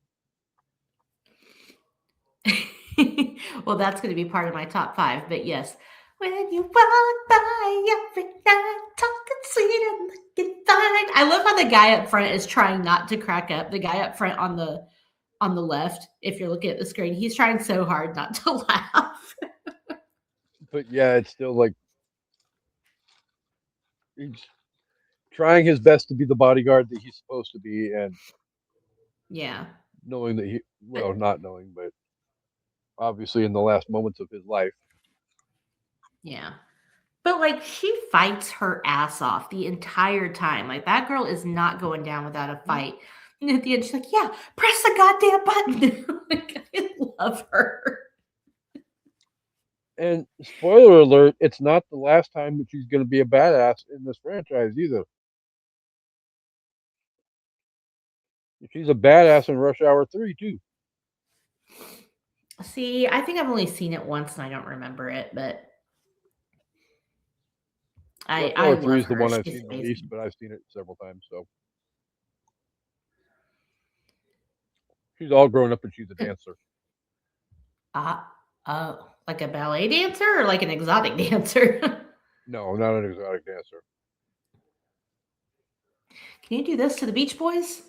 Well, that's gonna be part of my top 5, but yes. When you walk by every night, talking sweet and looking fine. I love how the guy up front is trying not to crack up. The guy up front on the left, if you're looking at the screen, he's trying so hard not to laugh. But yeah, it's still like he's trying his best to be the bodyguard that he's supposed to be, and Yeah. knowing that But not knowing, but obviously in the last moments of his life. yeah. But, like, she fights her ass off the entire time. Like, that girl is not going down without a fight. And at the end, she's like, "Yeah, press the goddamn button." Like, I love her. And spoiler alert, it's not the last time that she's going to be a badass in this franchise either. She's a badass in Rush Hour 3 too. See, I think I've only seen it once and I don't remember it, but I Rush I Hour 3 love is the her. one I've She's seen the least, amazing. but I've seen it several times. So she's all grown up and she's a dancer. Ah, like a ballet dancer or like an exotic dancer? No, not an exotic dancer. Can you do this to the Beach Boys?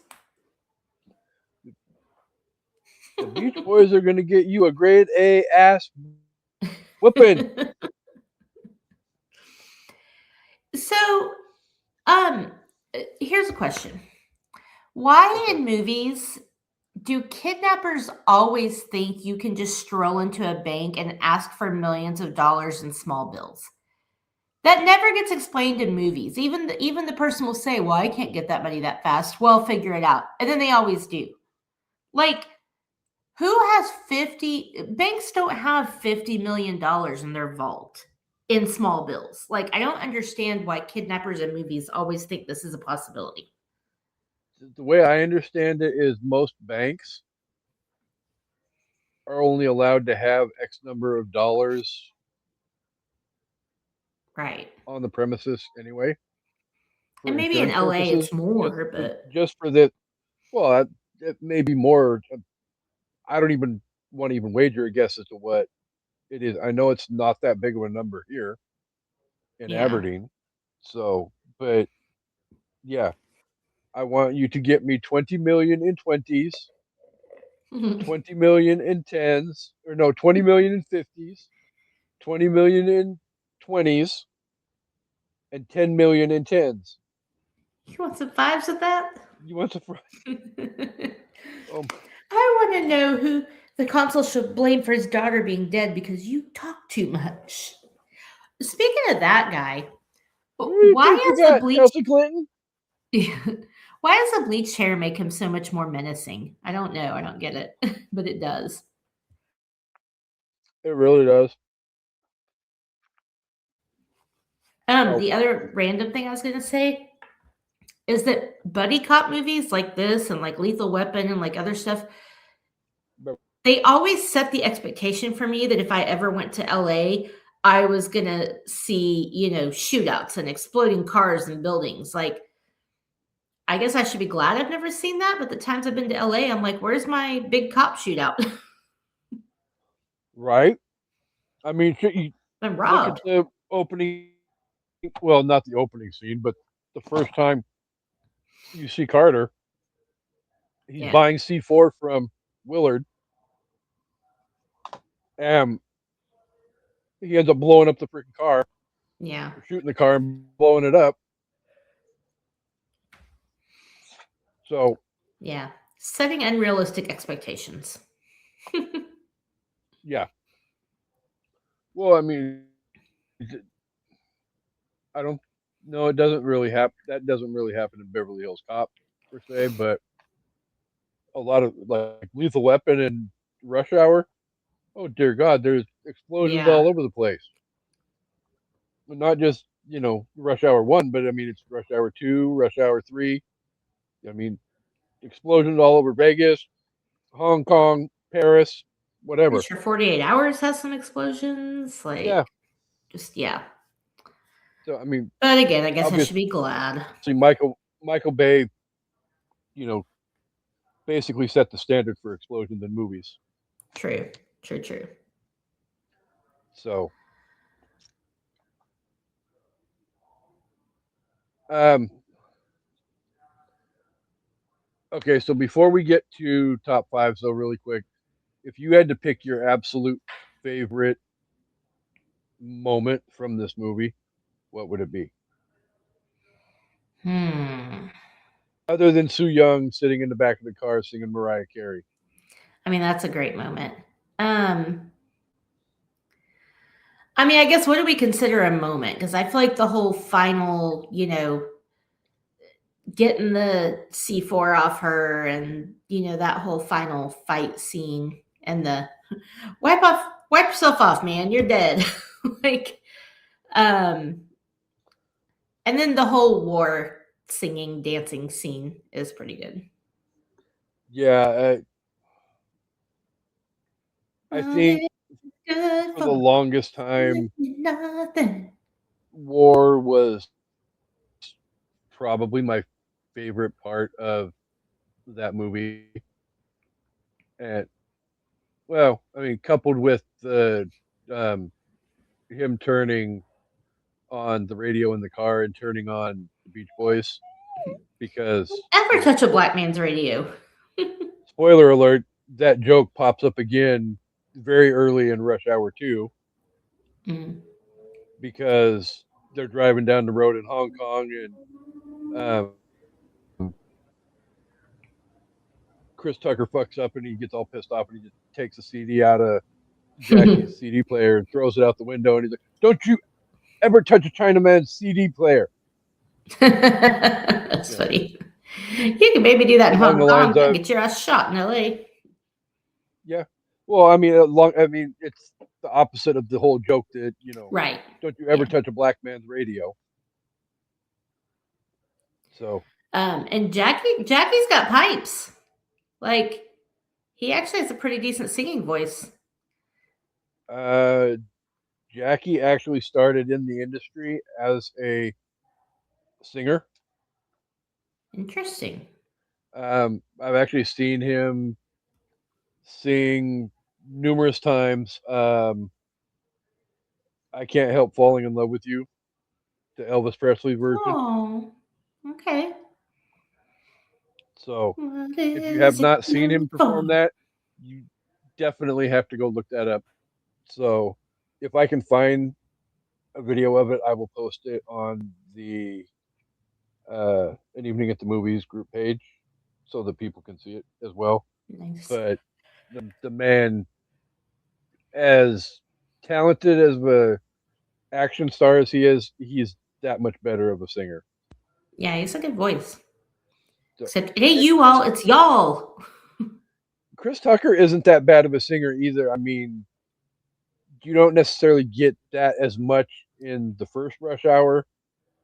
The Beach Boys are going to get you a grade A ass whooping. So, um, here's a question. Why Okay. in movies do kidnappers always think you can just stroll into a bank and ask for millions of dollars in small bills? That never gets explained in movies. Even the person will say, "Well, I can't get that money that fast." Well, figure it out. And then they always do. Like, who has 50 banks don't have $50 million in their vault in small bills. Like, I don't understand why kidnappers in movies always think this is a possibility. The way I understand it is most banks are only allowed to have X number of dollars Right. on the premises anyway for And maybe in insurance LA purposes. it's more, but Just for that. Well, it may be more. I don't even want to even wager a guess as to what it is. I know it's not that big of a number here in yeah. Aberdeen. So, but yeah, I want you to get me 20 million in 20s, 20 million in 10s, or no, 20 million in 50s, 20 million in 20s, and 10 million in 10s. You want some fives with that? You want to? Um, I want to know who the consul should blame for his daughter being dead because you talk too much. Speaking of that guy, who do you why think you has the got, bleach Chelsea Clinton? why does the bleached hair make him so much more menacing? I don't know. I don't get it, but it does. It really does. So, The other random thing I was gonna say is that buddy cop movies like this and like Lethal Weapon and like other stuff, but they always set the expectation for me that if I ever went to LA, I was gonna see, shootouts and exploding cars and buildings. Like, I guess I should be glad I've never seen that, but the times I've been to LA, I'm like, where's my big cop shootout? right? I mean, you I'm look at robbed. the opening. Well, not the opening scene, but the first time you see Carter, he's Yeah. buying C4 from Willard, and he ends up blowing up the freaking car, Yeah. or shooting the car and blowing it up. So, Yeah. Setting unrealistic expectations. yeah. Well, I mean, I don't. No, it doesn't really happen. That doesn't really happen in Beverly Hills Cop per se, but a lot of like Lethal Weapon and Rush Hour. Oh dear God, there's explosions Yeah. all over the place. Not just Rush Hour 1, but I mean it's Rush Hour 2, Rush Hour 3. I mean explosions all over Vegas, Hong Kong, Paris, Pretty whatever. sure 48 Hours has some explosions. Yeah. Like, just, yeah. So I mean, But again, I guess I obviously should be glad. Michael Bay, you know, basically set the standard for explosions in movies. True. True, true. So um okay, so before we get to top five, so really quick, if you had to pick your absolute favorite moment from this movie, what would it be? Hmm. Other than Sue Young sitting in the back of the car singing Mariah Carey. I mean, that's a great moment. Um, I mean, I guess what do we consider a moment? Because I feel like the whole final, getting the C4 off her and, that whole final fight scene and the wipe yourself off, man, you're dead. like, um, and then the whole war singing, dancing scene is pretty good. Yeah, I All think it good for the for longest time, nothing. War was probably my favorite part of that movie. And well, I mean, coupled with the um, him turning on the radio in the car and turning on the Beach Boys, because Ever touch a black man's radio? spoiler alert, that joke pops up again very early in Rush Hour 2 Mm. because they're driving down the road in Hong Kong and Chris Tucker fucks up and he gets all pissed off and he just takes a CD out of Jackie's CD player and throws it out the window and he's like, "Don't you ever touch a Chinaman's CD player?" That's You know, funny. You can maybe do that in along Hong the Kong. lines You can of, get your ass shot in LA. yeah. Well, I mean, it's the opposite of the whole joke that Right. don't you ever Yeah. touch a black man's radio? So, And Jackie's got pipes. Like, he actually has a pretty decent singing voice. uh, Jackie actually started in the industry as a singer. Interesting. I've actually seen him sing numerous times. I can't help falling in love with you, the Elvis Presley version. Oh, okay. So, What if you is have it not seen known him perform for? that, you definitely have to go look that up. So, if I can find a video of it, I will post it on the An Evening at the Movies group page so that people can see it as well. Nice. But the man, as talented as the action star as he is, he's that much better of a singer. Yeah, he's a good voice. So, Except it ain't and you all, it's y'all. Chris Tucker isn't that bad of a singer either. I mean, you don't necessarily get that as much in the first Rush Hour,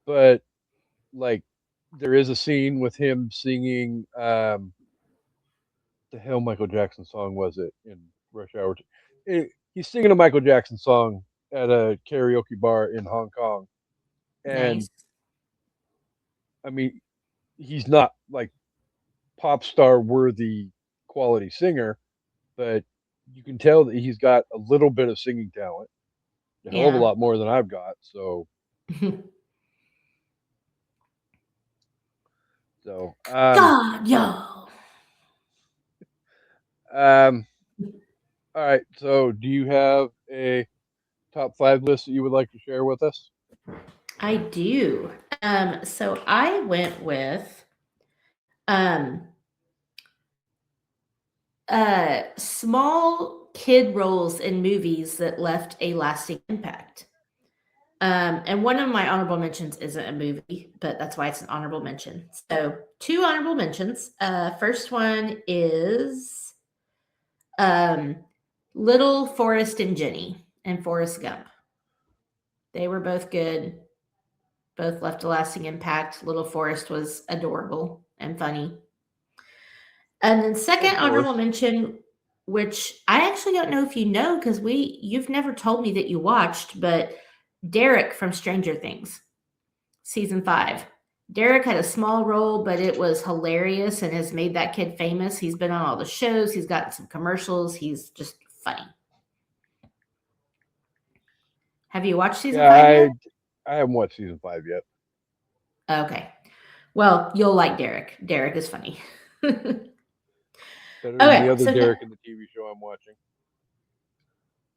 but like there is a scene with him singing the hell Michael Jackson song was it in Rush Hour 2? He's singing a Michael Jackson song at a karaoke bar in Hong Kong, and Nice. I mean he's not like pop star worthy quality singer, but you can tell that he's got a little bit of singing talent, a hell of a Yeah. lot more than I've got. So God, y'all. um, all right. So do you have a top five list that you would like to share with us? I do. So I went with um small kid roles in movies that left a lasting impact. And one of my honorable mentions isn't a movie, but that's why it's an honorable mention. So two honorable mentions. First one is um Little Forrest and Jenny and Forrest Gump. They were both good. Both left a lasting impact. Little Forrest was adorable and funny. And then Of second honorable course. mention, which I actually don't know if you know because you've never told me that you watched, but Derek from Stranger Things, season 5. Derek had a small role, but it was hilarious and has made that kid famous. He's been on all the shows, he's gotten some commercials, he's just funny. Have you watched season Yeah, 5 yet? I haven't watched season 5 yet. Okay. Well, you'll like Derek. Derek is funny. Better than the Okay, other so Derek in the TV show I'm watching.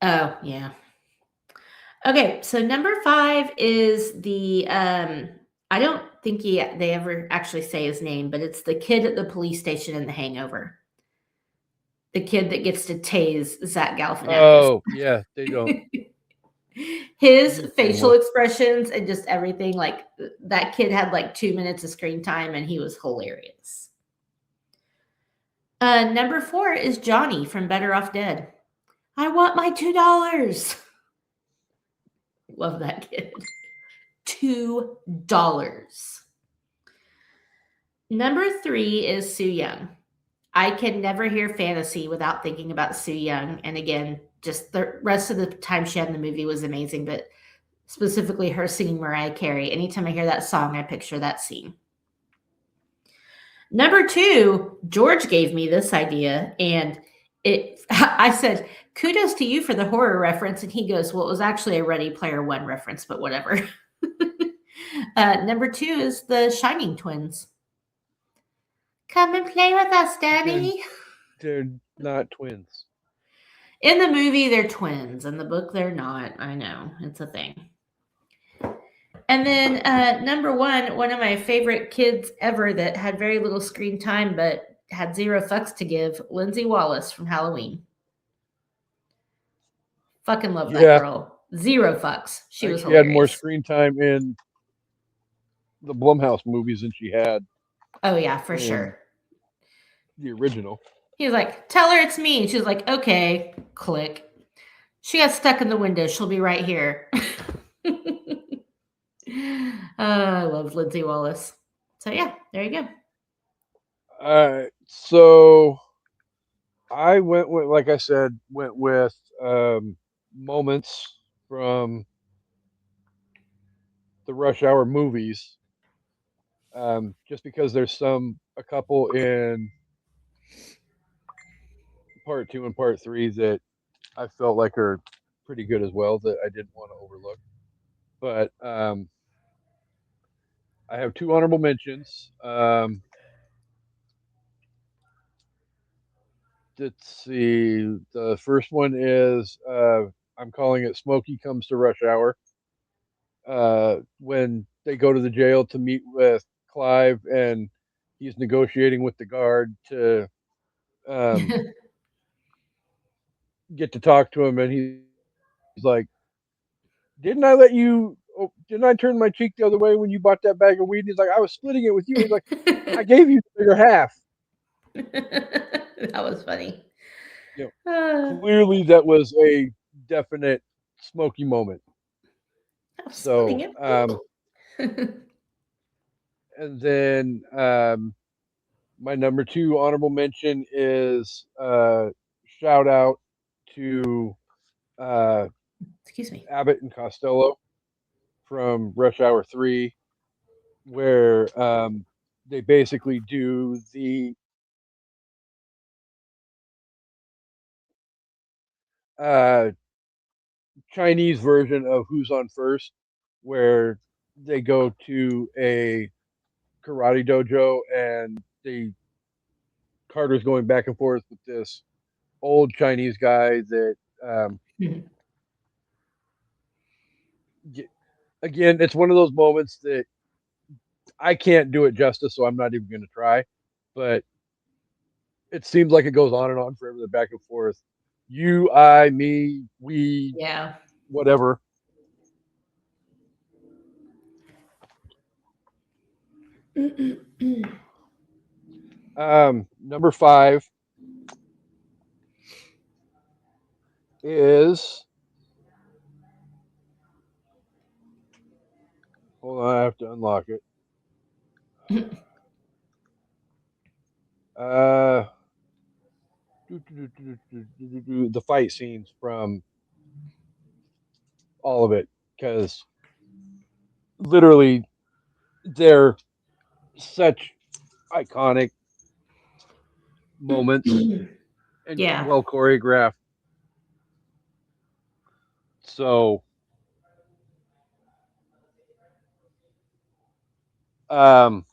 oh yeah. Okay, so number 5 is the I don't think they ever actually say his name, but it's the kid at the police station in The Hangover. The kid that gets to tase Zach Galifianakis. Oh yeah, they don't. His He's facial nameless. expressions and just everything, like that kid had like 2 minutes of screen time and he was hilarious. Number 4 is Johnny from Better Off Dead. I want my $2. Love that kid. $2. Number 3 is Sue Young. I can never hear fantasy without thinking about Sue Young. And again, just the rest of the time she had in the movie was amazing, but specifically her singing Mariah Carey. Anytime I hear that song, I picture that scene. Number 2, George gave me this idea, and I said, kudos to you for the horror reference. And he goes, well, it was actually a Ready Player One reference, but whatever. Number 2 is the Shining Twins. Come and play with us, They're Daddy. they're not twins. In the movie, they're twins. In the book, they're not. I know. It's a thing. And then number one of my favorite kids ever that had very little screen time but had zero fucks to give, Lindsay Wallace from Halloween. Fucking love that Yeah, girl. Zero fucks. I She think was she had more hilarious. screen time in the Blumhouse movies than she had Oh yeah, for in sure. the original. He was like, "Tell her it's me." And she was like, "Okay." Click. She got stuck in the window. She'll be right here. I love Lindsay Wallace. So yeah, there you go. So I went with, like I said, went with moments from the Rush Hour movies, just because there's a couple in part two and part three that I felt like are pretty good as well that I didn't want to overlook. But I have two honorable mentions. Let's see. The first one is I'm calling it Smokey Comes to Rush Hour. When they go to the jail to meet with Clive and he's negotiating with the guard to um, get to talk to him, and he's like, "Didn't I let you? Oh, didn't I turn my cheek the other way when you bought that bag of weed?" And he's like, "I was splitting it with you." He's like, "I gave you the bigger half." That was funny. You know, Uh, clearly that was a definite Smokey moment. I was splitting So, it. and then my number two honorable mention is shout out to uh, Excuse me. Abbott and Costello from Rush Hour 3, where they basically do the uh, Chinese version of Who's on First, where they go to a karate dojo and Carter's going back and forth with this old Chinese guy that um, again, it's one of those moments that I can't do it justice, so I'm not even going to try. But it seems like it goes on and on forever, the back and forth. You, I, me, we, Yeah. whatever. Number five is hold on, I have to unlock it. Uh, the fight scenes from all of it, because literally they're such iconic moments and Yeah. well choreographed. So, um,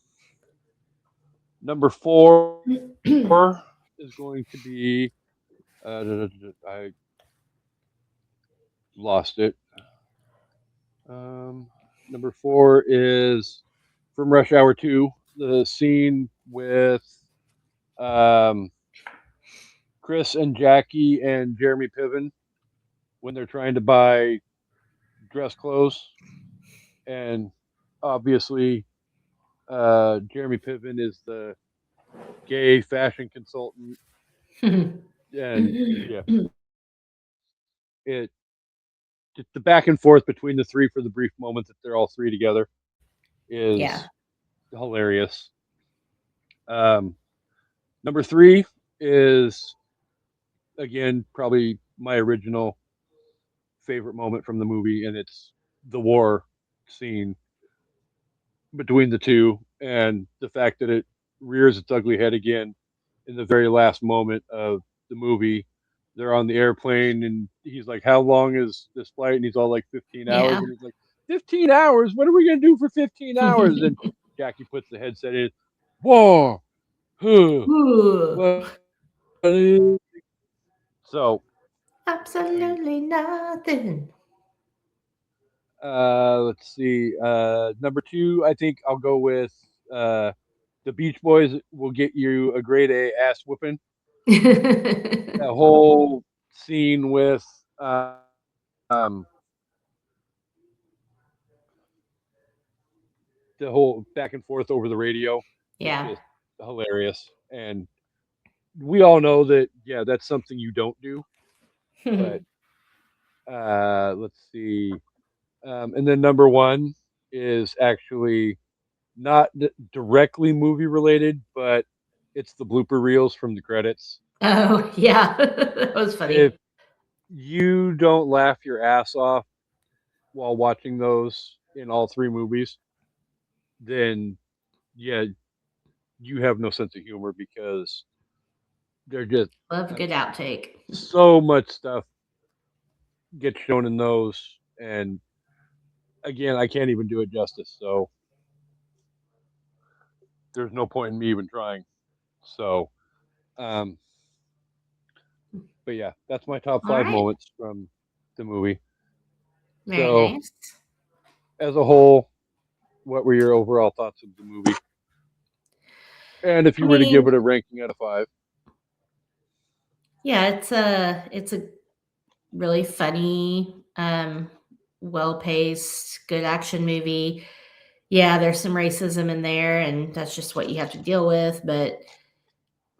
number four is going to be I lost it. Um, Number four is from Rush Hour 2, the scene with um, Chris and Jackie and Jeremy Piven when they're trying to buy dress clothes. And obviously, Jeremy Piven is the gay fashion consultant. And yeah, it the back and forth between the three for the brief moment that they're all three together Yeah. is hilarious. Um, Number three is again probably my original favorite moment from the movie, and it's the war scene between the two, and the fact that it rears its ugly head again in the very last moment of the movie. They're on the airplane, and he's like, "How long is this flight?" And he's all like, "15 hours." Yeah. And he's like, "15 hours? What are we gonna do for 15 hours?" And Jackie puts the headset in. Whoa, huh, Ooh. what is So, I mean, Absolutely nothing. let's see. Number two, I think I'll go with uh, the Beach Boys. Will get you a grade A ass whooping. That whole scene with the whole back and forth over the radio is Yeah. just hilarious. And we all know that, yeah, that's something you don't do. But let's see. And then number one is actually not directly movie related, but it's the blooper reels from the credits. Oh, yeah. That was If funny. you don't laugh your ass off while watching those in all three movies, then yeah, you have no sense of humor because they're just Love a um, good outtake. so much stuff gets shown in those, and again, I can't even do it justice. So there's no point in me even trying. So, um, but yeah, that's my top All five right. moments from the movie. Very So nice. as a whole, what were your overall thoughts of the movie? And if I you were to give mean, it a ranking out of five, yeah, it's a really funny, well paced, good action movie. Yeah, there's some racism in there, and that's just what you have to deal with. But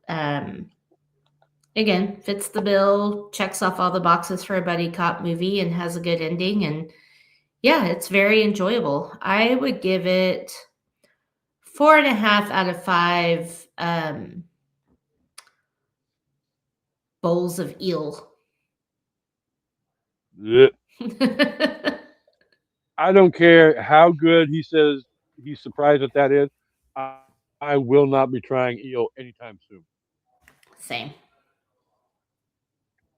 um, again, fits the bill, checks off all the boxes for a buddy cop movie, and has a good ending. And yeah, it's very enjoyable. I would give it 4.5 out of 5 bowls of eel. bleh, I don't care how good he says he's surprised that that is. I will not be trying eel anytime soon. Same.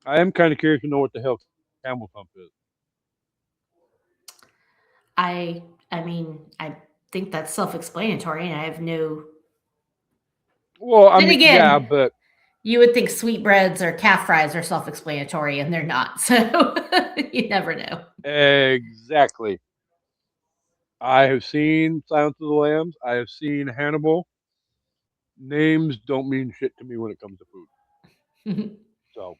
I am kind of curious to know what the hell camel hump is. I mean, I think that's self-explanatory, and I have no. Well, I Then mean, yeah, again, but you would think sweetbreads or calf fries are self-explanatory, and they're not. So you never know. exactly. I have seen Silence of the Lambs. I have seen Hannibal. Names don't mean shit to me when it comes to food. So,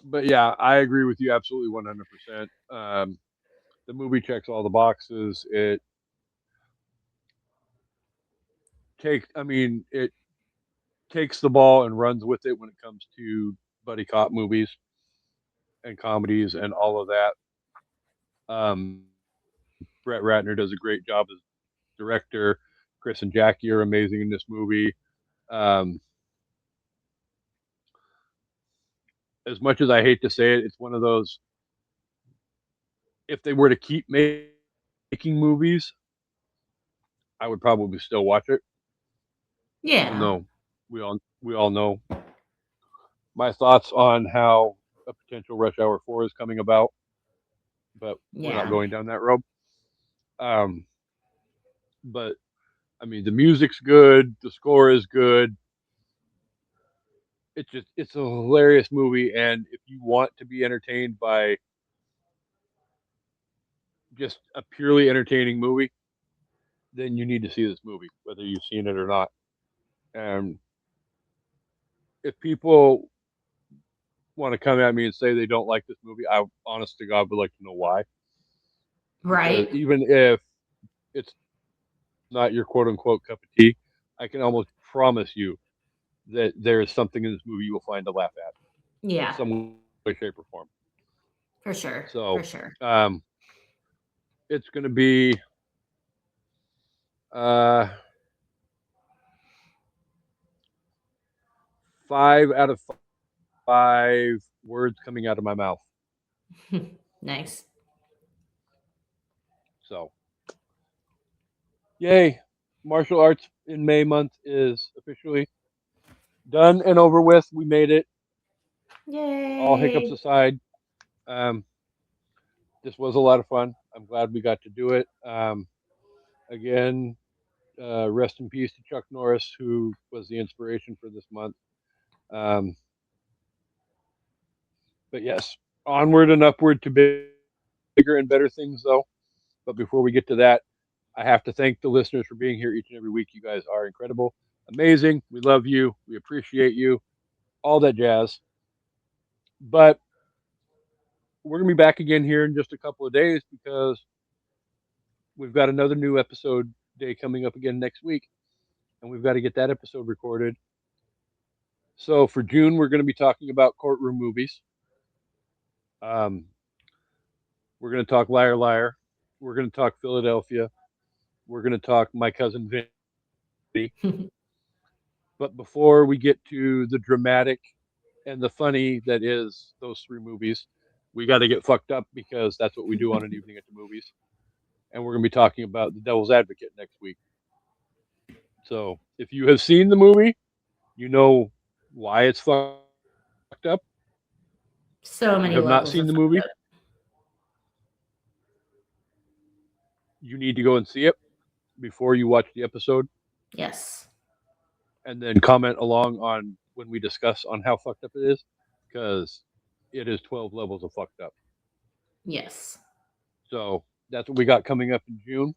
but yeah, I agree with you absolutely 100%. The movie checks all the boxes. It it takes the ball and runs with it when it comes to buddy cop movies and comedies and all of that. Brett Ratner does a great job as director. Chris and Jackie are amazing in this movie. Um, as much as I hate to say it, it's one of those. If they were to keep making movies, I would probably still watch it, even Yeah, though we all know my thoughts on how a potential Rush Hour 4 is coming about, but we're not yeah, going down that road. Um, but I mean, the music's good, the score is good. It's a hilarious movie, and if you want to be entertained by just a purely entertaining movie, then you need to see this movie, whether you've seen it or not. And if people want to come at me and say they don't like this movie, I honest to God would like to know why. Because right. even if it's not your quote unquote cup of tea, I can almost promise you that there is something in this movie you will find to laugh at in some Yeah, way, shape, or form. for So sure, for sure. it's going to be uh, 5 out of 5 words coming out of my mouth. Nice. So, yay! Martial arts in May month is officially done and over with. We made it. All hiccups Yay. aside, um, this was a lot of fun. I'm glad we got to do it. Again, rest in peace to Chuck Norris, who was the inspiration for this month. Um, But yes, onward and upward to bigger and better things, though. But before we get to that, I have to thank the listeners for being here each and every week. You guys are incredible, amazing. We love you. We appreciate you. All that jazz. But we're going to be back again here in just a couple of days because we've got another new episode day coming up again next week. And we've got to get that episode recorded. So for June, we're going to be talking about courtroom movies. Um, we're going to talk Liar Liar. We're going to talk Philadelphia. We're going to talk My Cousin Vinny. But before we get to the dramatic and the funny that is those three movies, we got to get fucked up because that's what we do on an evening at the movies. And we're going to be talking about The Devil's Advocate next week. So if you have seen the movie, you know why it's fucked up. If you have So not many seen the levels of movie, fucked up. you need to go and see it before you watch the episode Yes. and then comment along on when we discuss on how fucked up it is because it is 12 levels of fucked up. Yes. So that's what we got coming up in June.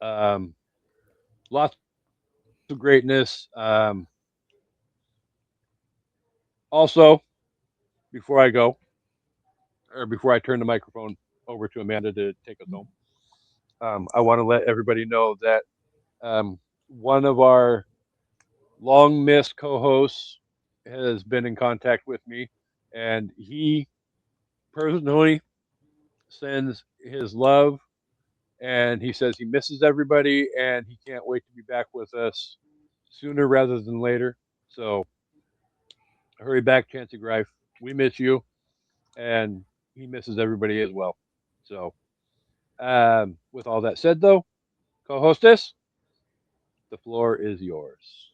Um, Lots of greatness. Also, before I go, or before I turn the microphone over to Amanda to take us home, I want to let everybody know that one of our long missed co hosts has been in contact with me, and he personally sends his love and he says he misses everybody and he can't wait to be back with us sooner rather than later. So hurry back, Chancy Greif. We miss you, and he misses everybody as well. So, with all that said, though, co-hostess, the floor is yours.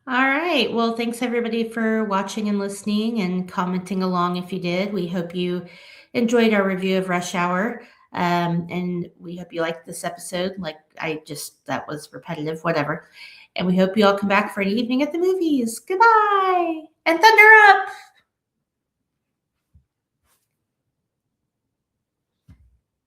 All right. Well, thanks everybody for watching and listening and commenting along if you did. We hope you enjoyed our review of Rush Hour. And we hope you liked this episode. Like that was repetitive, whatever. And we hope you all come back for an evening at the movies. Goodbye and thunder up.